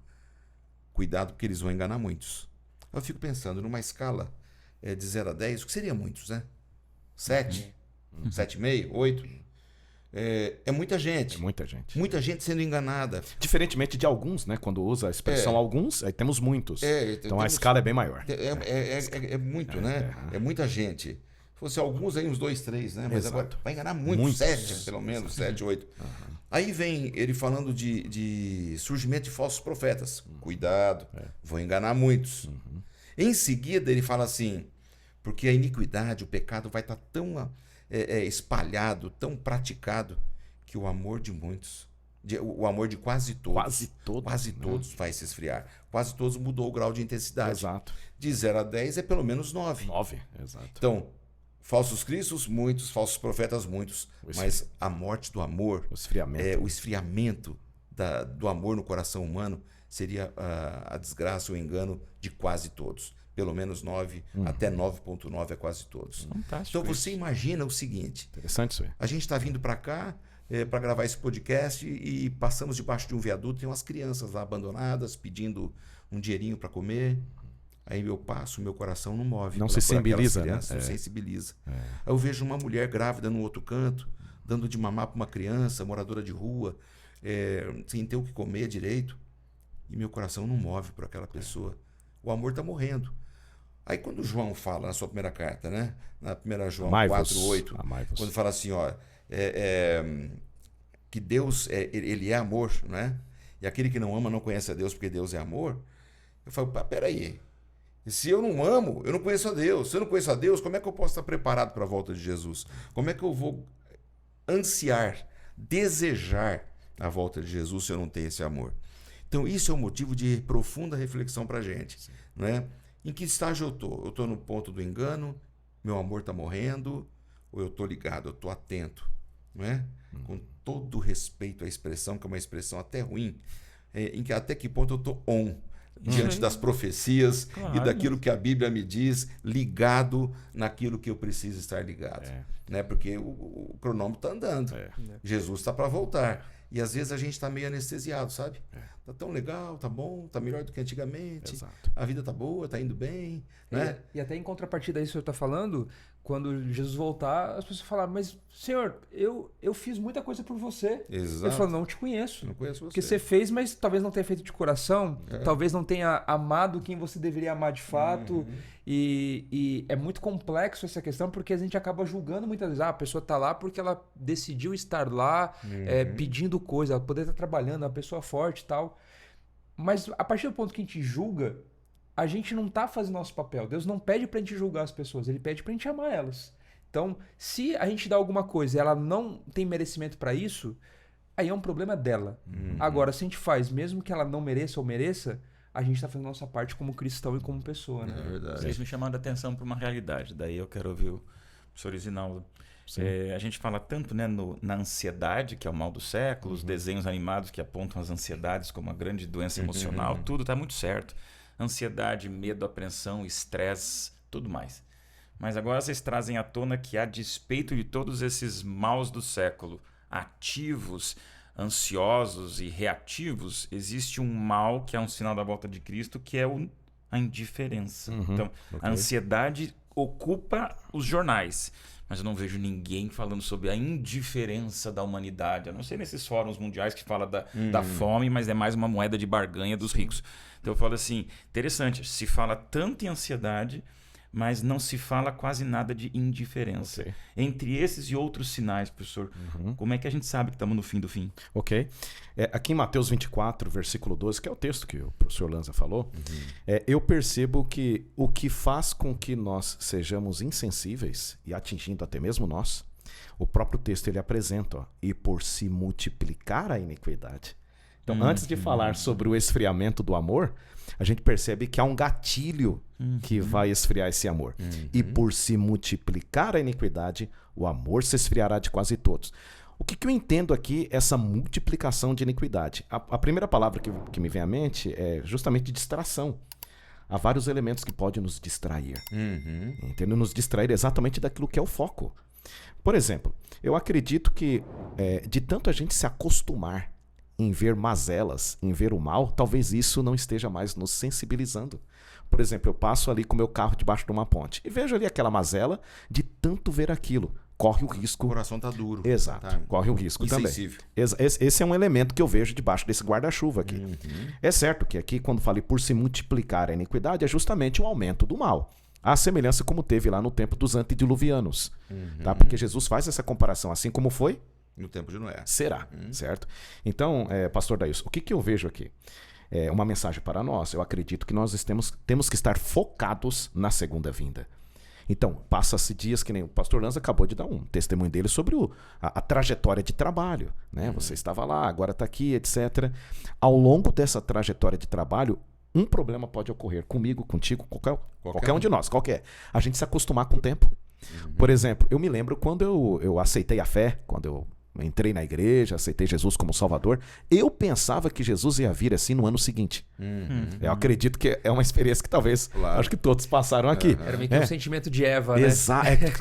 [SPEAKER 1] Cuidado porque eles vão enganar muitos. Eu fico pensando, numa escala de 0 a 10, o que seria muitos, né? 7? 7,5? 8? É muita gente.
[SPEAKER 4] É muita gente.
[SPEAKER 1] Muita gente sendo enganada.
[SPEAKER 4] Diferentemente de alguns, né? Quando usa a expressão alguns, aí temos muitos. Então a escala é bem maior.
[SPEAKER 1] É muito, né? É muita gente. Se fosse alguns aí, uns 2, 3, né? Mas agora vai enganar muitos. 7, pelo menos, 7, 8. Aí vem ele falando de surgimento de falsos profetas. Cuidado, vão enganar muitos. Em seguida ele fala assim, porque a iniquidade, o pecado vai estar tão espalhado, tão praticado, que o amor de muitos, o amor de quase todos vai se esfriar. Quase todos mudou o grau de intensidade.
[SPEAKER 4] Exato.
[SPEAKER 1] De 0 a 10 é pelo menos 9.
[SPEAKER 4] 9, exato.
[SPEAKER 1] Então, falsos cristos, muitos, falsos profetas, muitos. Mas a morte do amor, o esfriamento do amor no coração humano seria a desgraça, o engano de quase todos. Pelo menos 9, até 9,9 é quase todos.
[SPEAKER 2] Fantástico.
[SPEAKER 1] Então você imagina o seguinte.
[SPEAKER 4] Interessante isso aí.
[SPEAKER 1] A gente está vindo para cá para gravar esse podcast e passamos debaixo de um viaduto, tem umas crianças lá abandonadas pedindo um dinheirinho para comer. Aí eu passo, meu coração não move.
[SPEAKER 4] Não se sensibiliza, né?
[SPEAKER 1] Não sensibiliza. Aí eu vejo uma mulher grávida no outro canto, dando de mamar para uma criança, moradora de rua, sem ter o que comer direito. E meu coração não move por aquela pessoa. O amor está morrendo. Aí quando João fala na sua primeira carta, né? Na 1 João 4:8, quando fala assim, ó, que Deus ele é amor, né? E aquele que não ama não conhece a Deus porque Deus é amor. Eu falo, peraí, se eu não amo, eu não conheço a Deus. Se eu não conheço a Deus, como é que eu posso estar preparado para a volta de Jesus? Como é que eu vou ansiar, desejar a volta de Jesus se eu não tenho esse amor? Então isso é um motivo de profunda reflexão para a gente, né? Em que estágio eu estou? Eu estou no ponto do engano, meu amor está morrendo, ou eu estou ligado, eu estou atento, não é? Com todo respeito à expressão, que é uma expressão até ruim, em que até que ponto eu estou diante das profecias e daquilo que a Bíblia me diz, ligado naquilo que eu preciso estar ligado, né? Porque o cronômetro está andando, Jesus está para voltar. E às vezes a gente está meio anestesiado, sabe? Tá tão legal, tá bom, tá melhor do que antigamente.
[SPEAKER 4] Exato.
[SPEAKER 1] A vida tá boa, tá indo bem, né?
[SPEAKER 3] E até em contrapartida a isso que você está falando, quando Jesus voltar, as pessoas falam, mas Senhor, eu fiz muita coisa por você.
[SPEAKER 1] Exato.
[SPEAKER 3] Ele falou, não te conheço.
[SPEAKER 1] Não conheço você.
[SPEAKER 3] Porque você fez, mas talvez não tenha feito de coração, talvez não tenha amado quem você deveria amar de fato. E é muito complexo essa questão, porque a gente acaba julgando muitas vezes. A pessoa está lá porque ela decidiu estar lá, pedindo coisa, ela poder estar trabalhando, é uma pessoa forte e tal. Mas a partir do ponto que a gente julga, a gente não está fazendo nosso papel. Deus não pede para a gente julgar as pessoas, Ele pede para a gente amar elas. Então, se a gente dá alguma coisa e ela não tem merecimento para isso, aí é um problema dela. Agora, se a gente faz, mesmo que ela não mereça ou mereça, a gente está fazendo a nossa parte como cristão e como pessoa, né?
[SPEAKER 1] É verdade.
[SPEAKER 2] Vocês me chamando a atenção para uma realidade. Daí eu quero ouvir o professor Isinaldo. A gente fala tanto, né, na ansiedade, que é o mal do século, os desenhos animados que apontam as ansiedades como uma grande doença emocional, tudo está muito certo. Ansiedade, medo, apreensão, estresse, tudo mais. Mas agora vocês trazem à tona que, a despeito de todos esses maus do século, ativos, ansiosos e reativos, existe um mal que é um sinal da volta de Cristo, que é a indiferença. Então, a ansiedade ocupa os jornais. Mas eu não vejo ninguém falando sobre a indiferença da humanidade. Eu não sei nesses fóruns mundiais que fala da fome, mas é mais uma moeda de barganha dos ricos. Então eu falo assim, interessante, se fala tanto em ansiedade, mas não se fala quase nada de indiferença.
[SPEAKER 4] Okay.
[SPEAKER 2] Entre esses e outros sinais, professor, como é que a gente sabe que estamos no fim do fim?
[SPEAKER 4] Ok. Aqui em Mateus 24, versículo 12, que é o texto que o professor Lanza falou, eu percebo que o que faz com que nós sejamos insensíveis, e atingindo até mesmo nós, o próprio texto ele apresenta, ó, e por se multiplicar a iniquidade. Então, antes de falar sobre o esfriamento do amor, a gente percebe que há um gatilho que vai esfriar esse amor. E por se multiplicar a iniquidade, o amor se esfriará de quase todos. O que eu entendo aqui, essa multiplicação de iniquidade? A primeira palavra que me vem à mente é justamente distração. Há vários elementos que podem nos distrair. Entendeu? Nos distrair exatamente daquilo que é o foco. Por exemplo, eu acredito que de tanto a gente se acostumar em ver mazelas, em ver o mal, talvez isso não esteja mais nos sensibilizando. Por exemplo, eu passo ali com o meu carro debaixo de uma ponte e vejo ali aquela mazela, de tanto ver aquilo, corre o risco.
[SPEAKER 1] O coração tá duro.
[SPEAKER 4] Exato,
[SPEAKER 1] tá
[SPEAKER 4] corre o risco
[SPEAKER 1] insensível.
[SPEAKER 4] também. Esse é um elemento que eu vejo debaixo desse guarda-chuva aqui. É certo que aqui, quando falei por se multiplicar a iniquidade, é justamente o aumento do mal. A semelhança como teve lá no tempo dos antediluvianos. Tá? Porque Jesus faz essa comparação, assim como foi
[SPEAKER 1] no tempo de Noé.
[SPEAKER 4] Será, certo? Então, pastor Daílson, o que eu vejo aqui? Uma mensagem para nós. Eu acredito que nós temos que estar focados na segunda vinda. Então, passa-se dias que nem o pastor Lanza acabou de dar um testemunho dele sobre a trajetória de trabalho. Né? Você estava lá, agora está aqui, etc. Ao longo dessa trajetória de trabalho, um problema pode ocorrer comigo, contigo, qualquer um de nós. Qualquer. A gente se acostumar com o tempo. Por exemplo, eu me lembro quando eu aceitei a fé, quando eu entrei na igreja, aceitei Jesus como Salvador, eu pensava que Jesus ia vir assim no ano seguinte. Eu acredito que é uma experiência que talvez, acho que todos passaram aqui.
[SPEAKER 3] Era meio que um sentimento de Eva, né?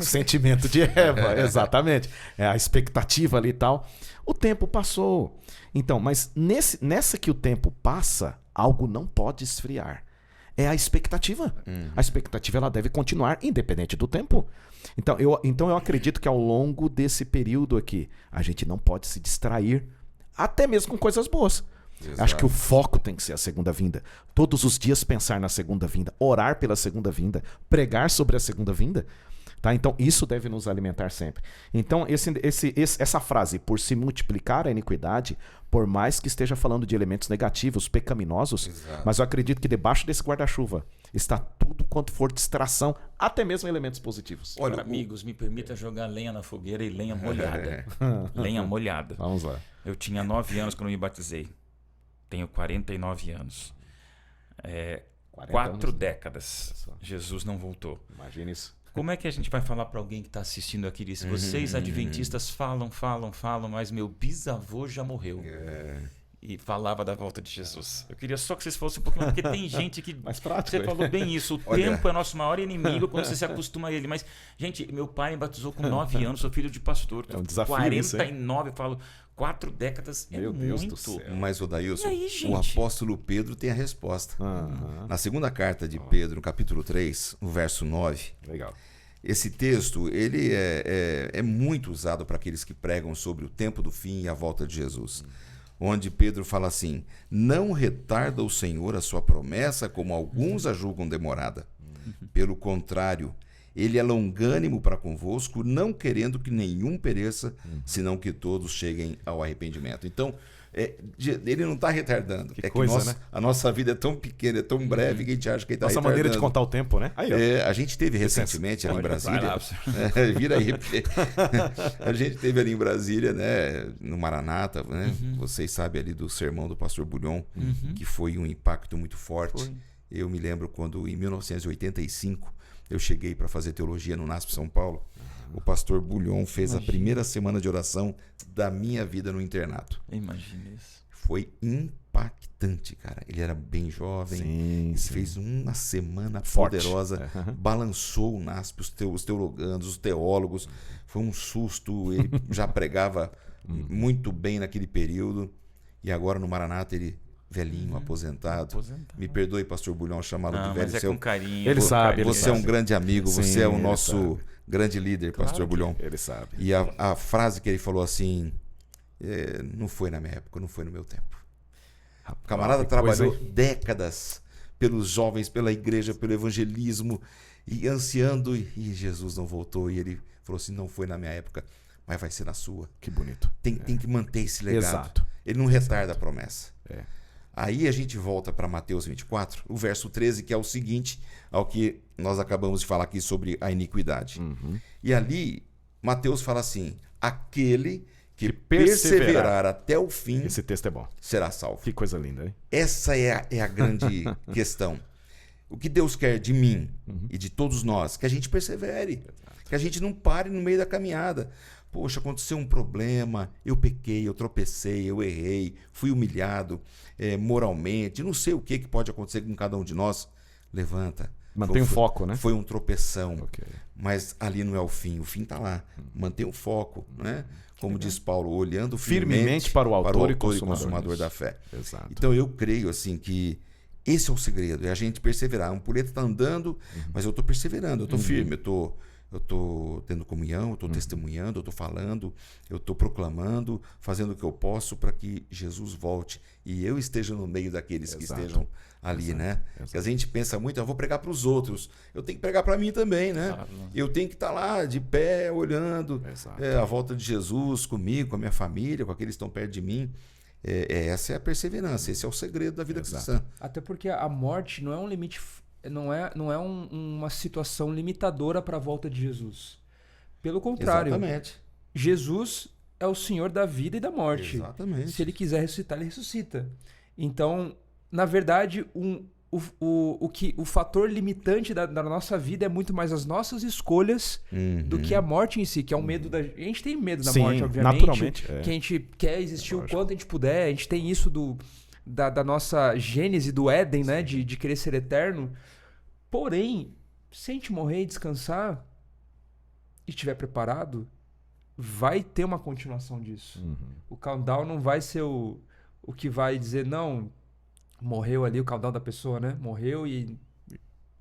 [SPEAKER 4] Sentimento de Eva, exatamente. A expectativa ali e tal. O tempo passou. Então, mas nessa que o tempo passa, algo não pode esfriar. É a expectativa. A expectativa ela deve continuar, independente do tempo. Então eu acredito que ao longo desse período aqui, a gente não pode se distrair, até mesmo com coisas boas. Exato. Acho que o foco tem que ser a segunda vinda. Todos os dias pensar na segunda vinda, orar pela segunda vinda, pregar sobre a segunda vinda. Tá? Então isso deve nos alimentar sempre. Então essa frase, por se multiplicar a iniquidade, por mais que esteja falando de elementos negativos, pecaminosos, exato, mas eu acredito que debaixo desse guarda-chuva está tudo quanto for distração, até mesmo elementos positivos.
[SPEAKER 2] Olha, amigos, me permita jogar lenha na fogueira e lenha molhada. Lenha molhada.
[SPEAKER 4] Vamos lá.
[SPEAKER 2] Eu tinha 9 anos quando me batizei. Tenho 49 anos. 4 décadas. Jesus não voltou.
[SPEAKER 4] Imagina isso.
[SPEAKER 2] Como é que a gente vai falar para alguém que está assistindo aqui e diz, vocês adventistas falam, mas meu bisavô já morreu. E falava da volta de Jesus. Eu queria só que vocês fossem um pouquinho, porque tem gente que...
[SPEAKER 4] Mais prático.
[SPEAKER 2] Você falou bem isso, o tempo é nosso maior inimigo quando você se acostuma a ele. Mas, gente, meu pai me batizou com 9 anos, sou filho de pastor.
[SPEAKER 4] É um desafio
[SPEAKER 2] 49, eu falo, 4 décadas
[SPEAKER 4] meu Deus do céu.
[SPEAKER 1] Mas, Daílson,
[SPEAKER 2] aí,
[SPEAKER 1] o apóstolo Pedro tem a resposta. Na segunda carta de Pedro, no capítulo 3, no verso 9.
[SPEAKER 4] Legal.
[SPEAKER 1] Esse texto ele é muito usado para aqueles que pregam sobre o tempo do fim e a volta de Jesus. Onde Pedro fala assim: não retarda o Senhor a sua promessa, como alguns a julgam demorada. Pelo contrário, ele é longânimo para convosco, não querendo que nenhum pereça, senão que todos cheguem ao arrependimento. Então, ele não está retardando.
[SPEAKER 4] Que coisa, né?
[SPEAKER 1] A nossa vida é tão pequena, é tão breve que a gente acha que ele está retardando.
[SPEAKER 4] Nossa maneira de contar o tempo, né?
[SPEAKER 1] Aí, a gente teve recentemente ali em Brasília. Vira aí. A gente teve ali em Brasília, né, no Maranata, né? Vocês sabem ali do sermão do pastor Bulhon, que foi um impacto muito forte. Foi. Eu me lembro quando, em 1985, eu cheguei para fazer teologia no NASP São Paulo. O pastor Bulhon fez a primeira semana de oração da minha vida no internato.
[SPEAKER 2] Imagina isso.
[SPEAKER 1] Foi impactante, cara. Ele era bem jovem, fez uma semana
[SPEAKER 4] forte,
[SPEAKER 1] poderosa, balançou o NASP, os teologandos, os teólogos. Foi um susto, ele já pregava muito bem naquele período. E agora no Maranata ele velhinho, aposentado. Me perdoe, pastor Bulhão, chamá-lo de velho.
[SPEAKER 2] Mas é com carinho.
[SPEAKER 4] Ele sabe.
[SPEAKER 1] Você é um grande amigo,
[SPEAKER 4] Sim,
[SPEAKER 1] você é o
[SPEAKER 4] ele
[SPEAKER 1] nosso
[SPEAKER 4] sabe.
[SPEAKER 1] grande líder, pastor Bulhão.
[SPEAKER 4] Ele sabe.
[SPEAKER 1] E a frase que ele falou assim, não foi na minha época, não foi no meu tempo. O camarada trabalhou décadas pelos jovens, pela igreja, pelo evangelismo, e ansiando, e Jesus não voltou. E ele falou assim, não foi na minha época, mas vai ser na sua.
[SPEAKER 4] Que bonito.
[SPEAKER 1] Tem que manter esse legado.
[SPEAKER 4] Exato.
[SPEAKER 1] Ele não retarda a promessa.
[SPEAKER 4] É.
[SPEAKER 1] Aí a gente volta para Mateus 24, o verso 13, que é o seguinte, ao que nós acabamos de falar aqui sobre a iniquidade. E ali, Mateus fala assim, aquele que perseverar até o fim,
[SPEAKER 4] Esse texto é bom.
[SPEAKER 1] será salvo.
[SPEAKER 4] Que coisa linda, hein?
[SPEAKER 1] Essa é a grande questão. O que Deus quer de mim e de todos nós, que a gente persevere, que a gente não pare no meio da caminhada. Poxa, aconteceu um problema, eu pequei, eu tropecei, eu errei, fui humilhado moralmente, não sei o que pode acontecer com cada um de nós. Levanta.
[SPEAKER 4] Mantém o foco, né?
[SPEAKER 1] Foi um tropeção,
[SPEAKER 4] Ok.
[SPEAKER 1] mas ali não é o fim está lá. Mantém o foco, né? Como diz Paulo, olhando firmemente
[SPEAKER 4] para o autor e
[SPEAKER 1] consumador da fé.
[SPEAKER 4] Exato.
[SPEAKER 1] Então eu creio assim que esse é o segredo, é a gente perseverar. A ampulheta está andando, mas eu estou perseverando, eu estou firme, eu estou tendo comunhão, eu estou testemunhando, eu estou falando, eu estou proclamando, fazendo o que eu posso para que Jesus volte e eu esteja no meio daqueles que estejam ali, né? Porque a gente pensa muito, eu vou pregar para os outros, eu tenho que pregar para mim também, né? Eu tenho que estar lá de pé, olhando a volta de Jesus comigo, com a minha família, com aqueles que estão perto de mim. Essa é a perseverança, esse é o segredo da vida cristã.
[SPEAKER 3] Até porque a morte não é um limite, não é uma situação limitadora para a volta de Jesus. Pelo contrário,
[SPEAKER 1] Exatamente.
[SPEAKER 3] Jesus é o Senhor da vida e da morte.
[SPEAKER 1] Exatamente.
[SPEAKER 3] Se ele quiser ressuscitar, ele ressuscita. Então, na verdade, o fator limitante da nossa vida é muito mais as nossas escolhas do que a morte em si, que é o medo da... A gente tem medo da morte, obviamente.
[SPEAKER 4] Naturalmente.
[SPEAKER 3] Que a gente quer existir o quanto a gente puder. A gente tem isso da nossa gênese do Éden, né? De querer ser eterno. Porém, se a gente morrer e descansar e estiver preparado, vai ter uma continuação disso. O countdown não vai ser o que vai dizer, não, morreu ali o countdown da pessoa, né? Morreu e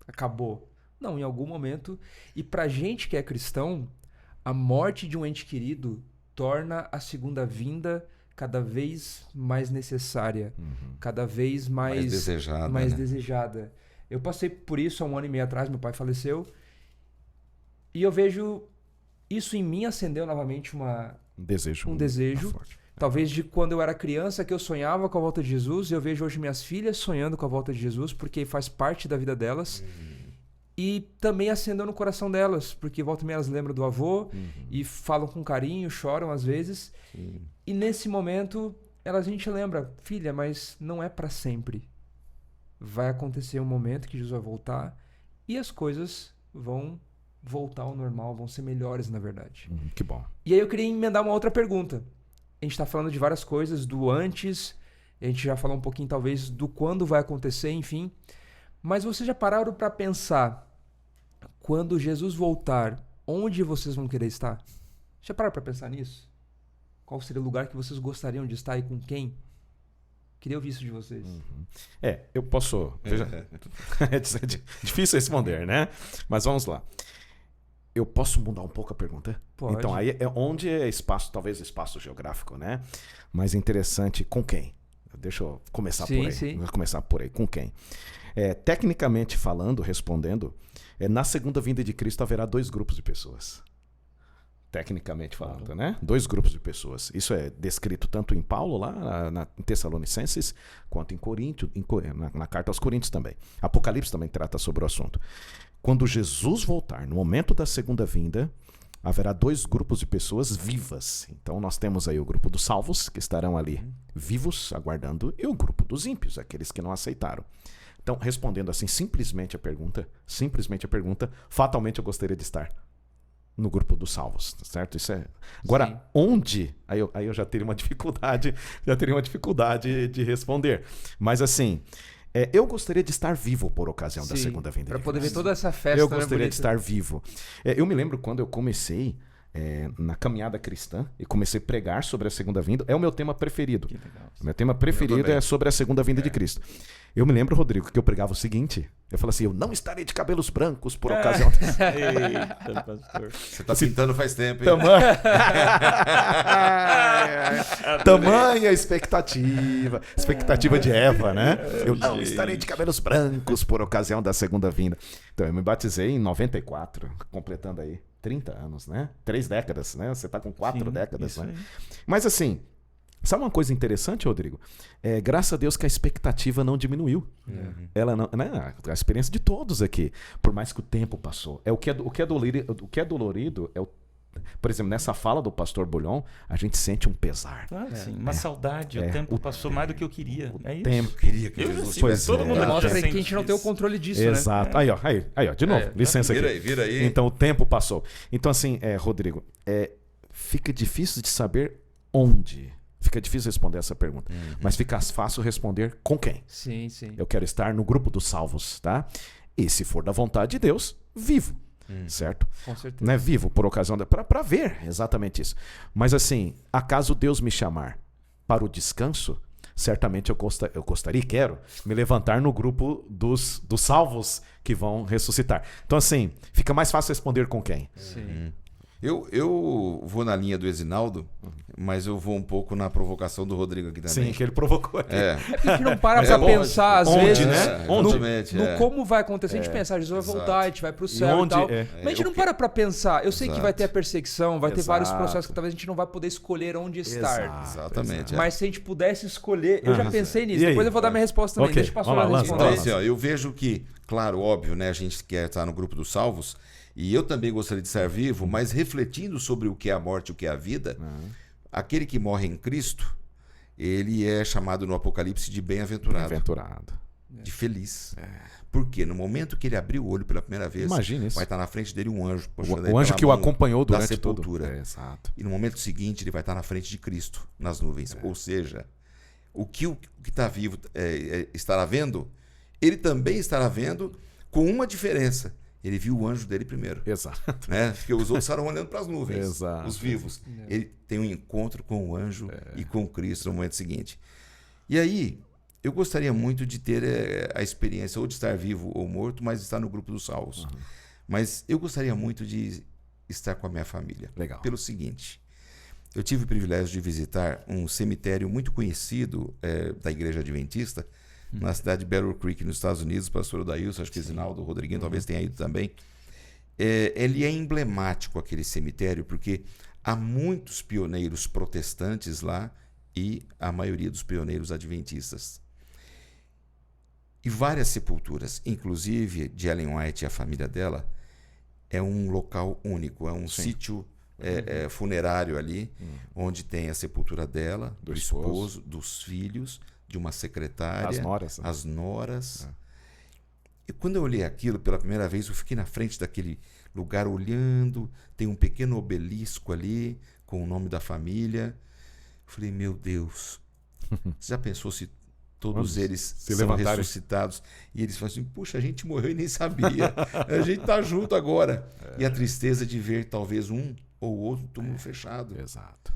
[SPEAKER 3] acabou. Não, em algum momento. E pra gente que é cristão, a morte de um ente querido torna a segunda vinda cada vez mais necessária, cada vez mais desejada. Eu passei por isso há 1 ano e meio atrás, meu pai faleceu, e eu vejo isso em mim acendeu novamente um desejo. Talvez de quando eu era criança, que eu sonhava com a volta de Jesus, eu vejo hoje minhas filhas sonhando com a volta de Jesus, porque faz parte da vida delas. E também acendeu no coração delas, porque volta e meia elas lembram do avô e falam com carinho, choram às vezes. E nesse momento, a gente lembra, filha, mas não é para sempre. Vai acontecer um momento que Jesus vai voltar e as coisas vão voltar ao normal, vão ser melhores, na verdade.
[SPEAKER 4] Que bom.
[SPEAKER 3] E aí eu queria emendar uma outra pergunta. A gente está falando de várias coisas, do antes, a gente já falou um pouquinho talvez do quando vai acontecer, enfim. Mas vocês já pararam para pensar, quando Jesus voltar, onde vocês vão querer estar? Já pararam para pensar nisso? Qual seria o lugar que vocês gostariam de estar e com quem? Queria ouvir isso de vocês.
[SPEAKER 4] Eu posso... É difícil responder, né? Mas vamos lá. Eu posso mudar um pouco a pergunta?
[SPEAKER 3] Pode.
[SPEAKER 4] Então, aí é onde é espaço, talvez espaço geográfico, né? Mas interessante, com quem? Deixa eu começar por aí.
[SPEAKER 3] Sim.
[SPEAKER 4] Vou começar por aí. Com quem? Tecnicamente falando, respondendo, na segunda vinda de Cristo haverá 2 grupos de pessoas. Tecnicamente falando, né? 2 grupos de pessoas. Isso é descrito tanto em Paulo, lá em Tessalonicenses, quanto em Coríntios, na carta aos Coríntios também. Apocalipse também trata sobre o assunto. Quando Jesus voltar, no momento da segunda vinda, haverá 2 grupos de pessoas vivas. Então nós temos aí o grupo dos salvos, que estarão ali vivos, aguardando, e o grupo dos ímpios, aqueles que não aceitaram. Então, respondendo assim, simplesmente a pergunta, fatalmente eu gostaria de estar no grupo dos salvos, certo? Isso é... Agora,
[SPEAKER 3] Sim.
[SPEAKER 4] Onde? Aí eu já teria uma dificuldade de responder. Mas assim, eu gostaria de estar vivo por ocasião da segunda vinda.
[SPEAKER 3] Para poder ver toda essa festa.
[SPEAKER 4] Eu gostaria de estar vivo. Eu me lembro quando eu comecei na caminhada cristã e comecei a pregar sobre a segunda vinda. É o meu tema preferido.
[SPEAKER 2] Que legal.
[SPEAKER 4] O meu tema preferido é sobre a segunda vinda de Cristo. Eu me lembro, Rodrigo, que eu pregava o seguinte. Eu falei assim, eu não estarei de cabelos brancos por ocasião...
[SPEAKER 2] Eita, pastor.
[SPEAKER 1] Você tá pintando faz tempo, hein?
[SPEAKER 4] Tamanha expectativa. Expectativa de Eva, né? Eu não estarei de cabelos brancos por ocasião da segunda vinda. Então, eu me batizei em 94, completando aí 30 anos, né? 3 décadas, né? Você tá com 4 décadas, né?
[SPEAKER 2] Aí.
[SPEAKER 4] Mas assim, sabe uma coisa interessante, Rodrigo? Graças a Deus que a expectativa não diminuiu. Ela não, né? A experiência de todos aqui, por mais que o tempo passou. O que é dolorido é o... Por exemplo, nessa fala do pastor Bulhon, a gente sente um pesar.
[SPEAKER 2] Claro, sim. Uma saudade. O tempo passou mais do que eu queria. É isso.
[SPEAKER 4] Tempo.
[SPEAKER 1] Eu queria que
[SPEAKER 2] Eu
[SPEAKER 1] Jesus
[SPEAKER 2] sinto,
[SPEAKER 1] tivesse
[SPEAKER 2] todo mundo
[SPEAKER 1] voltado.
[SPEAKER 3] Mostra aí que a
[SPEAKER 2] sente
[SPEAKER 3] gente não tem o
[SPEAKER 2] isso.
[SPEAKER 3] controle disso,
[SPEAKER 4] Exato.
[SPEAKER 3] né?
[SPEAKER 4] Aí, ó, de novo, licença aqui.
[SPEAKER 1] Vira aí.
[SPEAKER 4] Então o tempo passou. Então assim, Rodrigo, fica difícil de saber onde. Fica difícil responder essa pergunta. Mas fica fácil responder com quem.
[SPEAKER 3] Sim, sim.
[SPEAKER 4] Eu quero estar no grupo dos salvos, tá? E se for da vontade de Deus, vivo. Certo?
[SPEAKER 3] Com certeza.
[SPEAKER 4] Né? Vivo por ocasião para ver exatamente isso. Mas assim, acaso Deus me chamar para o descanso, certamente eu gostaria e quero me levantar no grupo dos salvos que vão ressuscitar. Então assim, fica mais fácil responder com quem.
[SPEAKER 3] Sim.
[SPEAKER 1] Eu vou na linha do Exinaldo, mas eu vou um pouco na provocação do Rodrigo aqui também.
[SPEAKER 4] Sim, que ele provocou aqui.
[SPEAKER 3] É porque a gente não para
[SPEAKER 1] Mas
[SPEAKER 3] pra
[SPEAKER 1] é bom,
[SPEAKER 3] pensar, às
[SPEAKER 4] onde,
[SPEAKER 3] vezes,
[SPEAKER 4] né?
[SPEAKER 3] no como vai acontecer. A gente pensa, Jesus vai voltar, a gente vai pro céu
[SPEAKER 4] onde,
[SPEAKER 3] e tal.
[SPEAKER 4] é.
[SPEAKER 3] Mas a gente não para pra pensar. Eu sei que vai ter a perseguição, vai ter vários
[SPEAKER 4] Exato.
[SPEAKER 3] processos que talvez a gente não vai poder escolher onde estar.
[SPEAKER 1] Exatamente.
[SPEAKER 3] Mas se a gente pudesse escolher, eu já pensei nisso.
[SPEAKER 4] E aí?
[SPEAKER 3] Depois eu vou dar minha resposta também.
[SPEAKER 4] Ok,
[SPEAKER 3] Deixa o pastor
[SPEAKER 4] vamos lá,
[SPEAKER 3] responder.
[SPEAKER 1] Então, assim, ó, eu vejo que, claro, óbvio, né? A gente quer estar no grupo dos salvos, e eu também gostaria de estar vivo, mas refletindo sobre o que é a morte e o que é a vida, aquele que morre em Cristo, ele é chamado no Apocalipse de bem-aventurado,
[SPEAKER 4] Bem-aventurado.
[SPEAKER 1] de feliz. Porque no momento que ele abriu o olho pela primeira vez,
[SPEAKER 4] Imagina isso.
[SPEAKER 1] vai estar na frente dele um anjo. puxando ele
[SPEAKER 4] O anjo
[SPEAKER 1] pela
[SPEAKER 4] que o
[SPEAKER 1] mão
[SPEAKER 4] acompanhou
[SPEAKER 1] da
[SPEAKER 4] durante tudo.
[SPEAKER 1] sepultura.
[SPEAKER 4] Exato.
[SPEAKER 1] E no momento seguinte ele vai estar na frente de Cristo, nas nuvens. Ou seja, o que está vivo estará vendo, ele também estará vendo, com uma diferença. Ele viu o anjo dele primeiro.
[SPEAKER 4] Exato.
[SPEAKER 1] Né? Porque os outros estarão olhando para as nuvens,
[SPEAKER 4] Exato.
[SPEAKER 1] os vivos. Ele tem um encontro com o anjo e com Cristo no momento seguinte. E aí, eu gostaria muito de ter a experiência ou de estar vivo ou morto, mas estar no grupo dos salvos. Mas eu gostaria muito de estar com a minha família.
[SPEAKER 4] Legal.
[SPEAKER 1] Pelo seguinte, eu tive o privilégio de visitar um cemitério muito conhecido da Igreja Adventista, na cidade de Battle Creek, nos Estados Unidos. Pastor Odailson, acho que Zinaldo, Rodriguinho talvez tenha ido também. Ele é emblemático, aquele cemitério, porque há muitos pioneiros protestantes lá e a maioria dos pioneiros adventistas. E várias sepulturas, inclusive de Ellen White e a família dela, é um local único, é um sítio funerário ali, onde tem a sepultura dela, do esposo, dos filhos, de uma secretária, as noras. E quando eu olhei aquilo pela primeira vez, eu fiquei na frente daquele lugar olhando, tem um pequeno obelisco ali com o nome da família. Eu falei, meu Deus, você já pensou se todos eles são ressuscitados e eles falam assim, puxa, a gente morreu e nem sabia, a gente tá junto agora. E a tristeza de ver talvez um ou outro túmulo fechado.
[SPEAKER 4] Exato.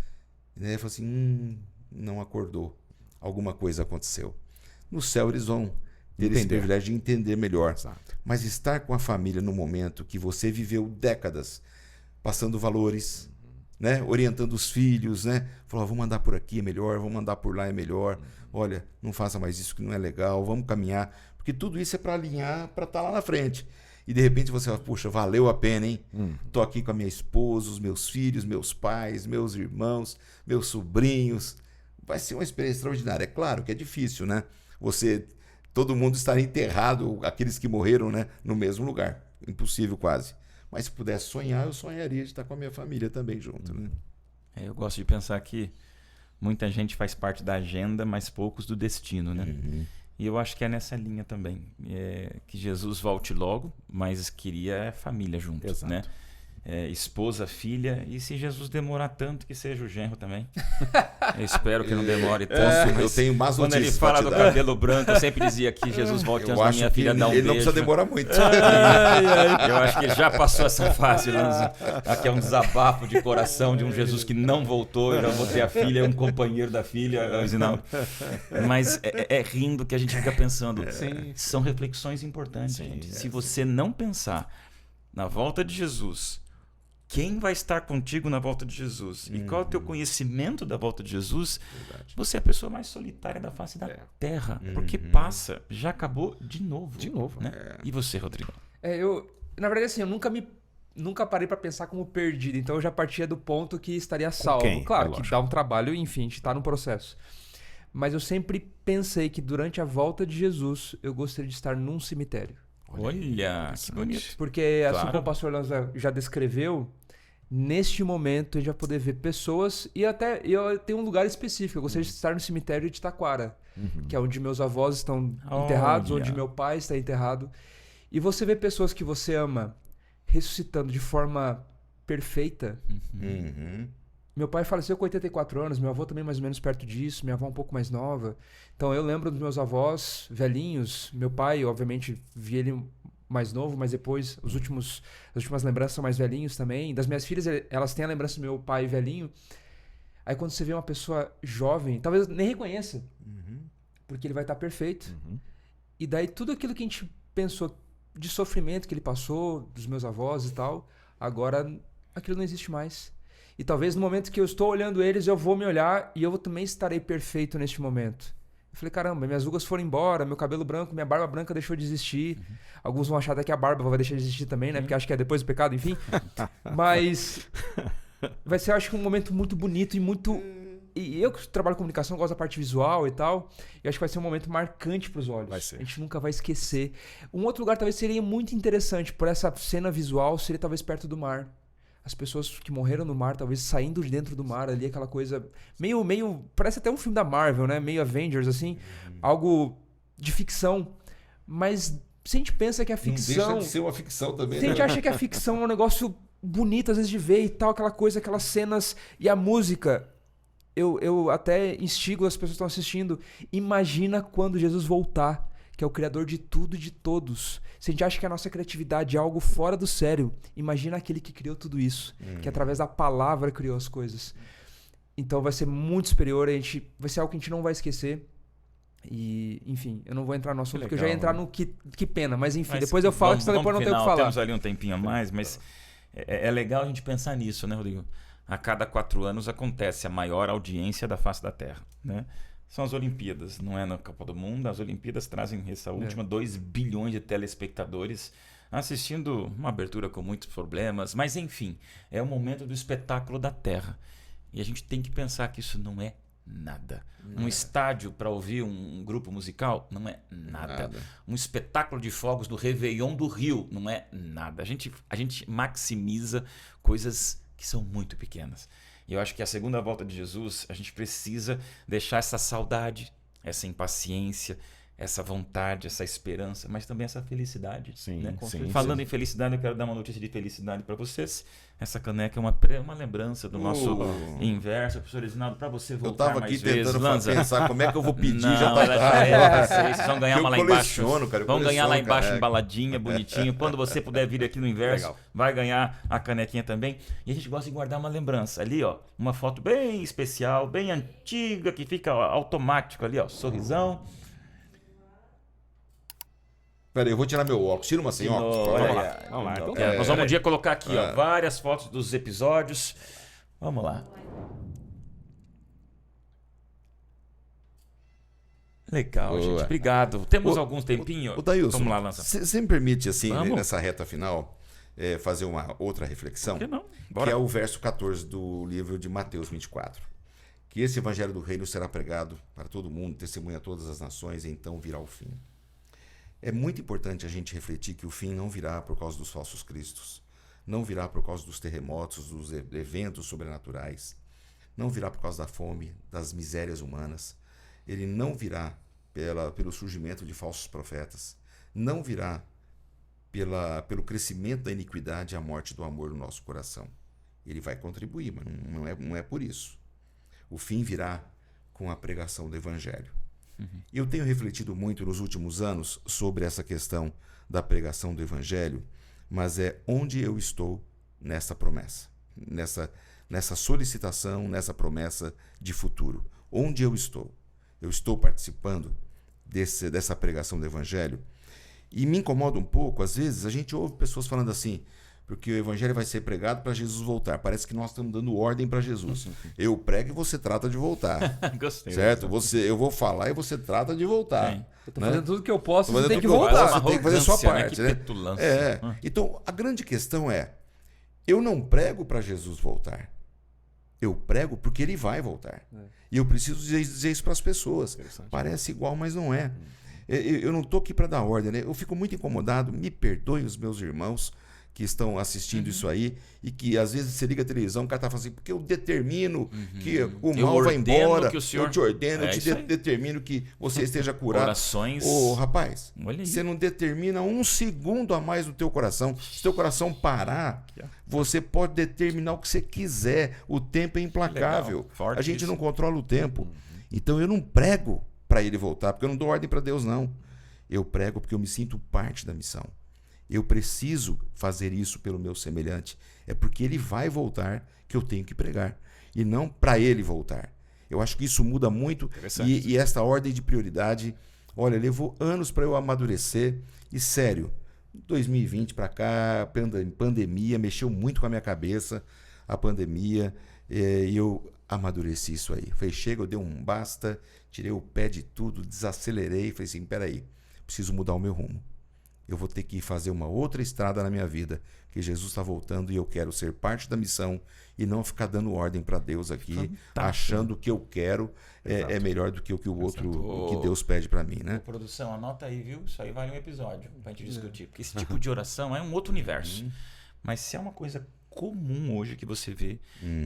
[SPEAKER 1] E aí eu falei assim, não acordou. Alguma coisa aconteceu. No céu eles vão ter esse privilégio de entender melhor.
[SPEAKER 4] Exato.
[SPEAKER 1] Mas estar com a família no momento que você viveu décadas, passando valores, né? Orientando os filhos, né? Falou, vamos andar por aqui é melhor, vamos andar por lá é melhor. Olha, não faça mais isso que não é legal, vamos caminhar. Porque tudo isso é para alinhar, para estar lá na frente. E de repente você fala, puxa, valeu a pena, hein? Tô aqui com a minha esposa, os meus filhos, meus pais, meus irmãos, meus sobrinhos. Vai ser uma experiência extraordinária. É claro que é difícil, né? Todo mundo estar enterrado, aqueles que morreram, né, no mesmo lugar. Impossível quase. Mas se pudesse sonhar, eu sonharia de estar com a minha família também junto, né?
[SPEAKER 2] Eu gosto de pensar que muita gente faz parte da agenda, mas poucos do destino, né? E eu acho que é nessa linha também. Que Jesus volte logo, mas queria a família junto,
[SPEAKER 4] Exato.
[SPEAKER 2] né? esposa, filha, e se Jesus demorar tanto, que seja o genro também. Eu espero que não demore tanto.
[SPEAKER 1] Eu tenho mais
[SPEAKER 2] Quando
[SPEAKER 1] notícias
[SPEAKER 2] ele fala
[SPEAKER 1] pra
[SPEAKER 2] do
[SPEAKER 1] te dar.
[SPEAKER 2] cabelo branco, eu sempre dizia que Jesus volte antes da minha filha dar um
[SPEAKER 1] ele
[SPEAKER 2] beijo.
[SPEAKER 1] não precisa demorar muito.
[SPEAKER 2] Eu acho que ele já passou essa fase. Aqui é um desabafo de coração de um Jesus que não voltou. Eu já vou ter a filha, um companheiro da filha, Zinaldo. Mas é rindo que a gente fica pensando. São reflexões importantes, gente. Se você não pensar na volta de Jesus, quem vai estar contigo na volta de Jesus e qual é o teu conhecimento da volta de Jesus, você é a pessoa mais solitária da face da terra, porque passa, já acabou de novo. Né? E você, Rodrigo?
[SPEAKER 3] Na verdade, assim, eu nunca parei pra pensar como perdido, então eu já partia do ponto que estaria salvo.
[SPEAKER 4] quem?
[SPEAKER 3] Claro, que dá um trabalho, enfim, a gente tá no processo. Mas eu sempre pensei que durante a volta de Jesus, eu gostaria de estar num cemitério.
[SPEAKER 2] Olha, que bonito.
[SPEAKER 3] Porque, assim como o pastor Lanza já descreveu, neste momento a gente vai poder ver pessoas e até eu tenho um lugar específico. Eu gostaria de estar no cemitério de Taquara, que é onde meus avós estão enterrados, onde meu pai está enterrado. E você vê pessoas que você ama ressuscitando de forma perfeita. Meu pai faleceu com 84 anos, meu avô também mais ou menos perto disso, minha avó um pouco mais nova. Então eu lembro dos meus avós velhinhos, meu pai, obviamente, vi ele mais novo, mas depois as últimas lembranças são mais velhinhos também. Das minhas filhas, elas têm a lembrança do meu pai velhinho. Aí quando você vê uma pessoa jovem, talvez nem reconheça, porque ele vai estar perfeito. E daí tudo aquilo que a gente pensou de sofrimento que ele passou, dos meus avós e tal, agora aquilo não existe mais. E talvez no momento que eu estou olhando eles, eu vou me olhar e eu também estarei perfeito neste momento. Eu falei, caramba, minhas rugas foram embora, meu cabelo branco, minha barba branca deixou de existir. Alguns vão achar até que a barba vai deixar de existir também, né? Porque acho que é depois do pecado, enfim. Mas vai ser, eu acho que um momento muito bonito e muito... E eu que trabalho com comunicação, gosto da parte visual e tal, eu acho que vai ser um momento marcante para os olhos.
[SPEAKER 4] Vai ser.
[SPEAKER 3] A gente nunca vai esquecer. Um outro lugar talvez seria muito interessante por essa cena visual, seria talvez perto do mar. As pessoas que morreram no mar, talvez saindo de dentro do mar ali, aquela coisa meio parece até um filme da Marvel, né? Meio Avengers, assim. Algo de ficção. Mas se a gente pensa que a ficção...
[SPEAKER 1] Não deixa de ser uma ficção também,
[SPEAKER 3] se a gente acha que a ficção é um negócio bonito, às vezes, de ver e tal, aquela coisa, aquelas cenas e a música... Eu até instigo as pessoas que estão assistindo. Imagina quando Jesus voltar, que é o Criador de tudo e de todos. Se a gente acha que a nossa criatividade é algo fora do sério, imagina aquele que criou tudo isso, que através da palavra criou as coisas. Então vai ser muito superior, vai ser algo que a gente não vai esquecer. E, enfim, eu não vou entrar no assunto, porque eu já ia entrar no que pena. Mas enfim, depois eu falo, que senão depois não tenho o que falar.
[SPEAKER 2] Temos ali um tempinho a mais, mas é legal a gente pensar nisso, né, Rodrigo? A cada 4 anos acontece a maior audiência da face da Terra, né? São as Olimpíadas, não é na Copa do Mundo. As Olimpíadas trazem essa última 2 bilhões de telespectadores assistindo uma abertura com muitos problemas. Mas, enfim, é o momento do espetáculo da Terra. E a gente tem que pensar que isso não é nada. Um estádio para ouvir um grupo musical não é nada. Um espetáculo de fogos do Réveillon do Rio não é nada. A gente maximiza coisas que são muito pequenas. E eu acho que a segunda volta de Jesus, a gente precisa deixar essa saudade, essa impaciência, essa vontade, essa esperança, mas também essa felicidade.
[SPEAKER 4] Sim,
[SPEAKER 2] né?
[SPEAKER 4] sim.
[SPEAKER 2] Falando em felicidade, eu quero dar uma notícia de felicidade para vocês. Essa caneca é uma lembrança do nosso inverso. Professor Isinaldo, para você voltar
[SPEAKER 1] eu tava aqui
[SPEAKER 2] mais vezes,
[SPEAKER 1] tentando
[SPEAKER 2] Lanza.
[SPEAKER 1] pensar como é que eu vou pedir,
[SPEAKER 2] Não,
[SPEAKER 1] já tá
[SPEAKER 2] vocês vão ganhar uma lá embaixo. Vão ganhar lá embaixo
[SPEAKER 1] caneca.
[SPEAKER 2] embaladinha, bonitinho. Quando você puder vir aqui no inverso,
[SPEAKER 4] Legal.
[SPEAKER 2] vai ganhar a canequinha também. E a gente gosta de guardar uma lembrança. Ali, ó, uma foto bem especial, bem antiga, que fica automático ali, ó, sorrisão.
[SPEAKER 1] Pera aí, eu vou tirar meu óculos. Tira uma sem óculos.
[SPEAKER 2] Olha
[SPEAKER 1] Vamos
[SPEAKER 2] aí,
[SPEAKER 1] lá.
[SPEAKER 4] Vamos lá, então.
[SPEAKER 2] Nós vamos um dia colocar aqui, ó, várias fotos dos episódios. Vamos lá. Legal, gente. Obrigado. Temos alguns tempinho?
[SPEAKER 1] O Dailson,
[SPEAKER 2] Vamos lá, Lança.
[SPEAKER 1] você me permite, assim,
[SPEAKER 2] Vamos.
[SPEAKER 1] nessa reta final, fazer uma outra reflexão?
[SPEAKER 2] Por que não?
[SPEAKER 1] Que
[SPEAKER 2] Bora.
[SPEAKER 1] é o verso 14 do livro de Mateus 24. Que esse evangelho do reino será pregado para todo mundo, testemunha a todas as nações, e então virá o fim. É muito importante a gente refletir que o fim não virá por causa dos falsos cristos, não virá por causa dos terremotos, dos eventos sobrenaturais, não virá por causa da fome, das misérias humanas, ele não virá pelo surgimento de falsos profetas, não virá pelo crescimento da iniquidade e a morte do amor no nosso coração. Ele vai contribuir, mas não é por isso. O fim virá com a pregação do Evangelho. Eu tenho refletido muito nos últimos anos sobre essa questão da pregação do Evangelho, mas é onde eu estou nessa promessa, nessa solicitação, nessa promessa de futuro. Onde eu estou? Eu estou participando dessa pregação do Evangelho? E me incomoda um pouco, às vezes, a gente ouve pessoas falando assim, porque o Evangelho vai ser pregado para Jesus voltar. Parece que nós estamos dando ordem para Jesus. Eu prego e você trata de voltar.
[SPEAKER 2] Gostei.
[SPEAKER 1] Certo? Eu vou falar e você trata de voltar.
[SPEAKER 3] Eu tô fazendo tudo que eu posso,
[SPEAKER 1] Você
[SPEAKER 3] você tem que voltar.
[SPEAKER 1] Você tem que fazer a sua parte.
[SPEAKER 2] Né? Que petulância.
[SPEAKER 1] Então, a grande questão é, eu não prego para Jesus voltar. Eu prego porque ele vai voltar. E eu preciso dizer isso para as pessoas. Parece igual, mas não é. Eu não estou aqui para dar ordem, né? Eu fico muito incomodado, me perdoem os meus irmãos que estão assistindo isso aí e que às vezes você liga a televisão, o cara está falando assim, porque eu determino que o mal vai embora, eu te ordeno, eu te determino que você esteja curado.
[SPEAKER 2] Orações.
[SPEAKER 1] Rapaz, você não determina um segundo a mais no teu coração. Se teu coração parar, você pode determinar o que você quiser. O tempo é implacável. A gente não controla o tempo. Então eu não prego para ele voltar, porque eu não dou ordem para Deus, não. Eu prego porque eu me sinto parte da missão. Eu preciso fazer isso pelo meu semelhante. É porque ele vai voltar que eu tenho que pregar. E não para ele voltar. Eu acho que isso muda muito. E esta ordem de prioridade, olha, levou anos para eu amadurecer. E sério, 2020 para cá, pandemia, mexeu muito com a minha cabeça. A pandemia. E eu amadureci isso aí. Falei, chega, eu dei um basta, tirei o pé de tudo, desacelerei. Falei assim, peraí, preciso mudar o meu rumo. Eu vou ter que fazer uma outra estrada na minha vida, que Jesus está voltando e eu quero ser parte da missão e não ficar dando ordem para Deus aqui, achando que eu quero é melhor do que o que o outro, o que Deus pede para mim, né?
[SPEAKER 2] Produção, anota aí, viu? Isso aí vale um episódio pra gente discutir, porque esse tipo de oração é um outro universo. Mas se é uma coisa comum hoje que você vê,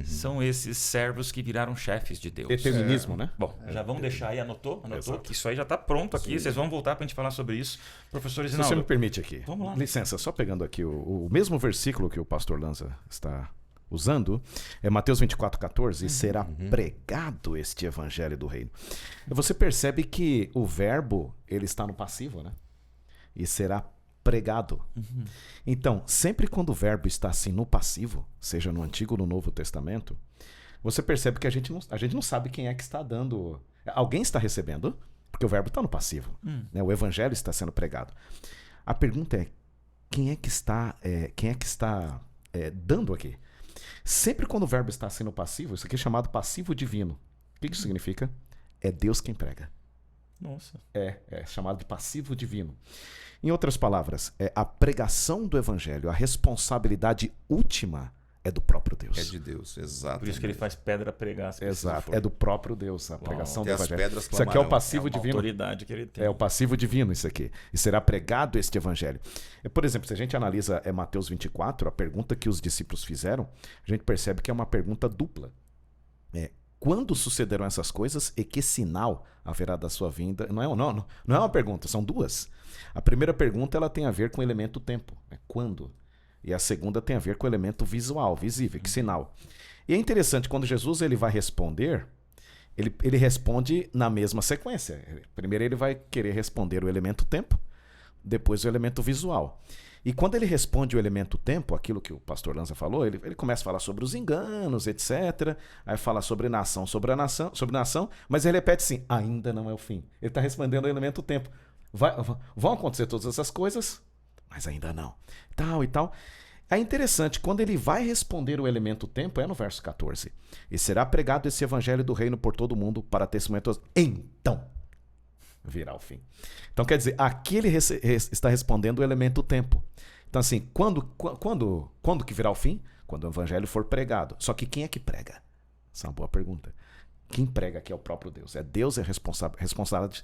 [SPEAKER 2] são esses servos que viraram chefes de Deus.
[SPEAKER 4] Determinismo, né?
[SPEAKER 2] Bom, já vamos deixar aí, anotou, que isso aí já está pronto aqui, vocês vão voltar para a gente falar sobre isso. Professor Isinaldo.
[SPEAKER 4] Se você me permite aqui,
[SPEAKER 2] vamos lá.
[SPEAKER 4] Licença, só pegando aqui o mesmo versículo que o pastor Lanza está usando, é Mateus 24:14, será pregado este evangelho do reino. Você percebe que o verbo, ele está no passivo, né? E será pregado. Então, sempre quando o verbo está assim no passivo, seja no Antigo ou no Novo Testamento, você percebe que a gente não sabe quem é que está dando. Alguém está recebendo, porque o verbo está no passivo. Né? O evangelho está sendo pregado. A pergunta é, quem é que está dando aqui? Sempre quando o verbo está assim no passivo, isso aqui é chamado passivo divino. O que isso significa? É Deus quem prega.
[SPEAKER 2] Nossa.
[SPEAKER 4] É chamado de passivo divino. Em outras palavras, a pregação do evangelho, a responsabilidade última é do próprio Deus.
[SPEAKER 1] É de Deus, exato.
[SPEAKER 2] Por isso que ele faz pedra pregar.
[SPEAKER 4] Exato, é do próprio Deus, a pregação do evangelho.
[SPEAKER 1] Isso
[SPEAKER 4] aqui é o passivo divino.
[SPEAKER 2] Autoridade que ele tem.
[SPEAKER 4] É o passivo divino isso aqui. E será pregado este evangelho. Por exemplo, se a gente analisa Mateus 24, a pergunta que os discípulos fizeram, a gente percebe que é uma pergunta dupla. Quando sucederão essas coisas e que sinal haverá da sua vinda? Não é uma pergunta, são duas. A primeira pergunta ela tem a ver com o elemento tempo. Quando? E a segunda tem a ver com o elemento visual, visível, que sinal. E é interessante, quando Jesus ele vai responder, ele responde na mesma sequência. Primeiro ele vai querer responder o elemento tempo, depois o elemento visual. E quando ele responde o elemento tempo, aquilo que o pastor Lanza falou, ele começa a falar sobre os enganos, etc. Aí fala sobre nação, mas ele repete assim, ainda não é o fim. Ele está respondendo o elemento tempo. Vão acontecer todas essas coisas, mas ainda não. Tal e tal. É interessante, quando ele vai responder o elemento tempo, é no verso 14. E será pregado esse evangelho do reino por todo mundo para testemunhar todos. Então virá o fim. Então quer dizer, aqui ele está respondendo o elemento tempo. Então assim, quando que virá o fim? Quando o evangelho for pregado. Só que quem é que prega? Essa é uma boa pergunta. Quem prega aqui é o próprio Deus. Deus é a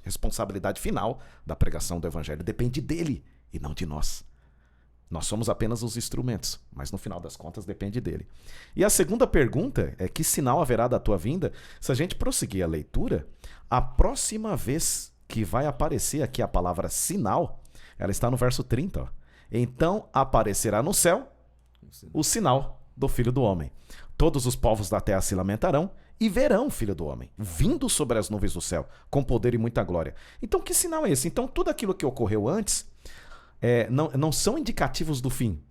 [SPEAKER 4] responsabilidade final da pregação do evangelho. Depende dele e não de nós. Nós somos apenas os instrumentos, mas no final das contas depende dele. E a segunda pergunta é que sinal haverá da tua vinda? Se a gente prosseguir a leitura, a próxima vez que vai aparecer aqui a palavra sinal, ela está no verso 30. Ó. Então aparecerá no céu o sinal do Filho do Homem. Todos os povos da terra se lamentarão e verão o Filho do Homem, vindo sobre as nuvens do céu, com poder e muita glória. Então, que sinal é esse? Então, tudo aquilo que ocorreu antes não são indicativos do fim.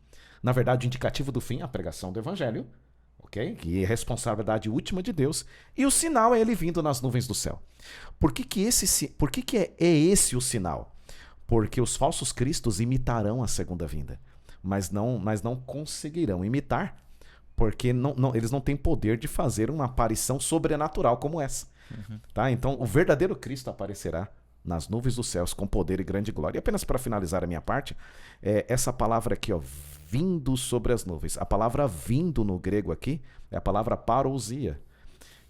[SPEAKER 4] Na verdade, o indicativo do fim é a pregação do Evangelho, ok? Que é a responsabilidade última de Deus. E o sinal é ele vindo nas nuvens do céu. Por que é esse o sinal? Porque os falsos cristos imitarão a segunda vinda, mas não conseguirão imitar, porque eles não têm poder de fazer uma aparição sobrenatural como essa. Tá? Então, o verdadeiro Cristo aparecerá nas nuvens dos céus com poder e grande glória. E apenas para finalizar a minha parte, essa palavra aqui, ó, vindo sobre as nuvens. A palavra vindo no grego aqui é a palavra parousia,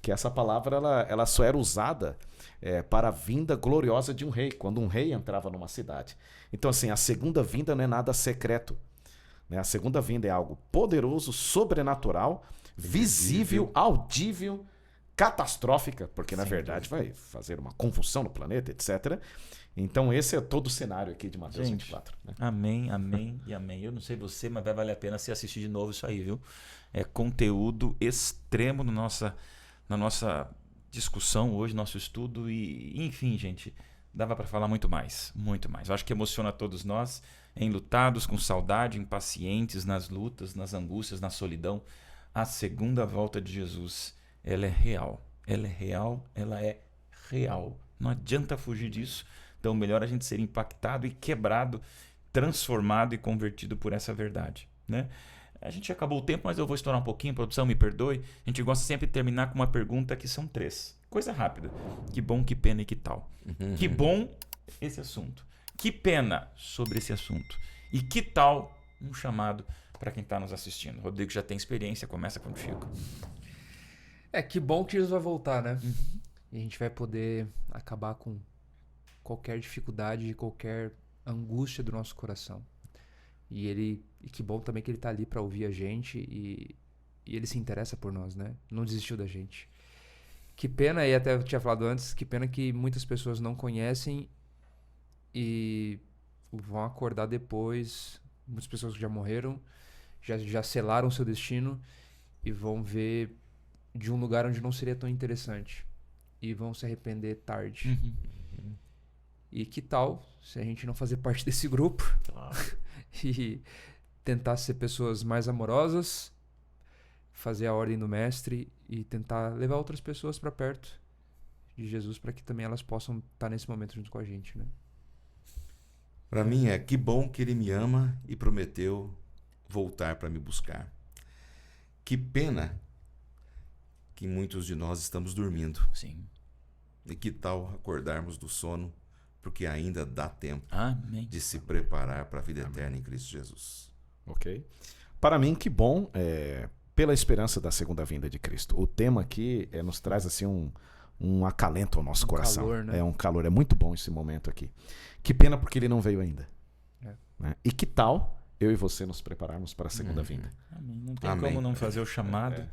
[SPEAKER 4] que essa palavra ela só era usada para a vinda gloriosa de um rei, quando um rei entrava numa cidade. Então, assim, a segunda vinda não é nada secreto. A segunda vinda é algo poderoso, sobrenatural, visível, audível, catastrófica, porque na verdade vai fazer uma convulsão no planeta, etc. Então esse é todo o cenário aqui de Mateus 24. Né?
[SPEAKER 2] Amém, amém e amém. Eu não sei você, mas vai valer a pena você assistir de novo isso aí, viu? É conteúdo extremo na nossa discussão hoje, nosso estudo e, enfim, gente, dava para falar muito mais, muito mais. Eu acho que emociona todos nós, enlutados, com saudade, impacientes, nas lutas, nas angústias, na solidão. A segunda volta de Jesus, ela é real. Ela é real, ela é real. Não adianta fugir disso. Então, melhor a gente ser impactado e quebrado, transformado e convertido por essa verdade, né? A gente acabou o tempo, mas eu vou estourar um pouquinho, produção, me perdoe. A gente gosta sempre de terminar com uma pergunta que são 3. Coisa rápida. Que bom, que pena e que tal? Que bom esse assunto. Que pena sobre esse assunto. E que tal um chamado para quem está nos assistindo? O Rodrigo já tem experiência, começa contigo.
[SPEAKER 3] Que bom que Jesus vai voltar, né? E a gente vai poder acabar com qualquer dificuldade e qualquer angústia do nosso coração. E que bom também que ele está ali para ouvir a gente e ele se interessa por nós, né? Não desistiu da gente. Que pena, e até eu tinha falado antes, que pena que muitas pessoas não conhecem e vão acordar depois. Muitas pessoas que já morreram, já selaram seu destino e vão ver de um lugar onde não seria tão interessante. E vão se arrepender tarde. E que tal se a gente não fazer parte desse grupo? Claro. E tentar ser pessoas mais amorosas, fazer a ordem do mestre e tentar levar outras pessoas para perto de Jesus para que também elas possam estar nesse momento junto com a gente, né?
[SPEAKER 1] Para mim que bom que ele me ama e prometeu voltar para me buscar. Que pena que muitos de nós estamos dormindo.
[SPEAKER 2] Sim.
[SPEAKER 1] E que tal acordarmos do sono, porque ainda dá tempo
[SPEAKER 2] de
[SPEAKER 1] se preparar para a vida eterna em Cristo Jesus.
[SPEAKER 4] Ok. Para mim, que bom, pela esperança da segunda vinda de Cristo. O tema aqui nos traz assim um acalento ao nosso coração.
[SPEAKER 3] Calor, né?
[SPEAKER 4] É um calor, é muito bom esse momento aqui. Que pena porque ele não veio ainda. Né? E que tal eu e você nos prepararmos para a segunda vinda?
[SPEAKER 2] Amém. Não tem como não fazer o chamado.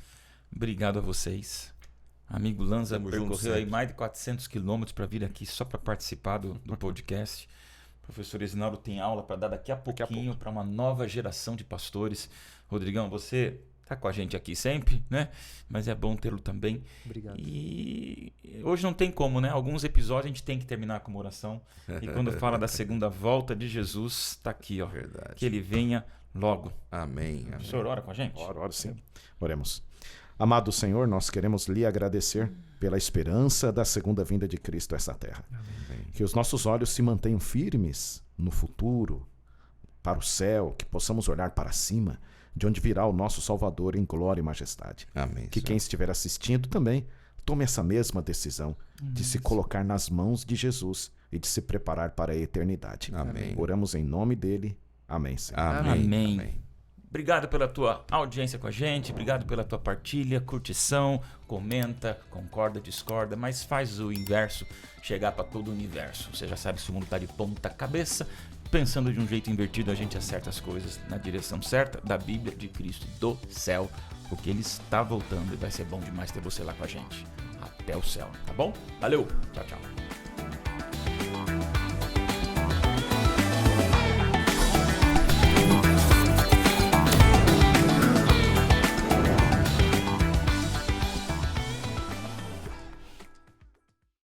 [SPEAKER 2] Obrigado a vocês. Amigo Lanza percorreu aí mais de 400 quilômetros para vir aqui só para participar do podcast. O professor Esinaldo tem aula para dar daqui a pouquinho para uma nova geração de pastores. Rodrigão, você está com a gente aqui sempre, né? Mas é bom tê-lo também.
[SPEAKER 3] Obrigado.
[SPEAKER 2] E hoje não tem como, né? Alguns episódios a gente tem que terminar com uma oração. E quando fala da segunda volta de Jesus, está aqui, ó.
[SPEAKER 1] Verdade.
[SPEAKER 2] Que ele venha logo.
[SPEAKER 1] Amém.
[SPEAKER 2] O senhor ora com a gente?
[SPEAKER 4] Ora sim. Oremos. Amado Senhor, nós queremos lhe agradecer pela esperança da segunda vinda de Cristo a essa terra.
[SPEAKER 1] Amém.
[SPEAKER 4] Que os nossos olhos se mantenham firmes no futuro, para o céu, que possamos olhar para cima, de onde virá o nosso Salvador em glória e majestade.
[SPEAKER 1] Amém.
[SPEAKER 4] Que quem estiver assistindo também tome essa mesma decisão de se colocar nas mãos de Jesus e de se preparar para a eternidade.
[SPEAKER 1] Amém.
[SPEAKER 4] Oramos em nome dele. Amém, Senhor.
[SPEAKER 1] Amém.
[SPEAKER 2] Amém.
[SPEAKER 1] Amém.
[SPEAKER 2] Obrigado pela tua audiência com a gente, obrigado pela tua partilha, curtição, comenta, concorda, discorda, mas faz o inverso chegar para todo o universo. Você já sabe, se o mundo está de ponta cabeça, pensando de um jeito invertido, a gente acerta as coisas na direção certa da Bíblia de Cristo do céu, porque ele está voltando e vai ser bom demais ter você lá com a gente. Até o céu, tá bom? Valeu, tchau, tchau.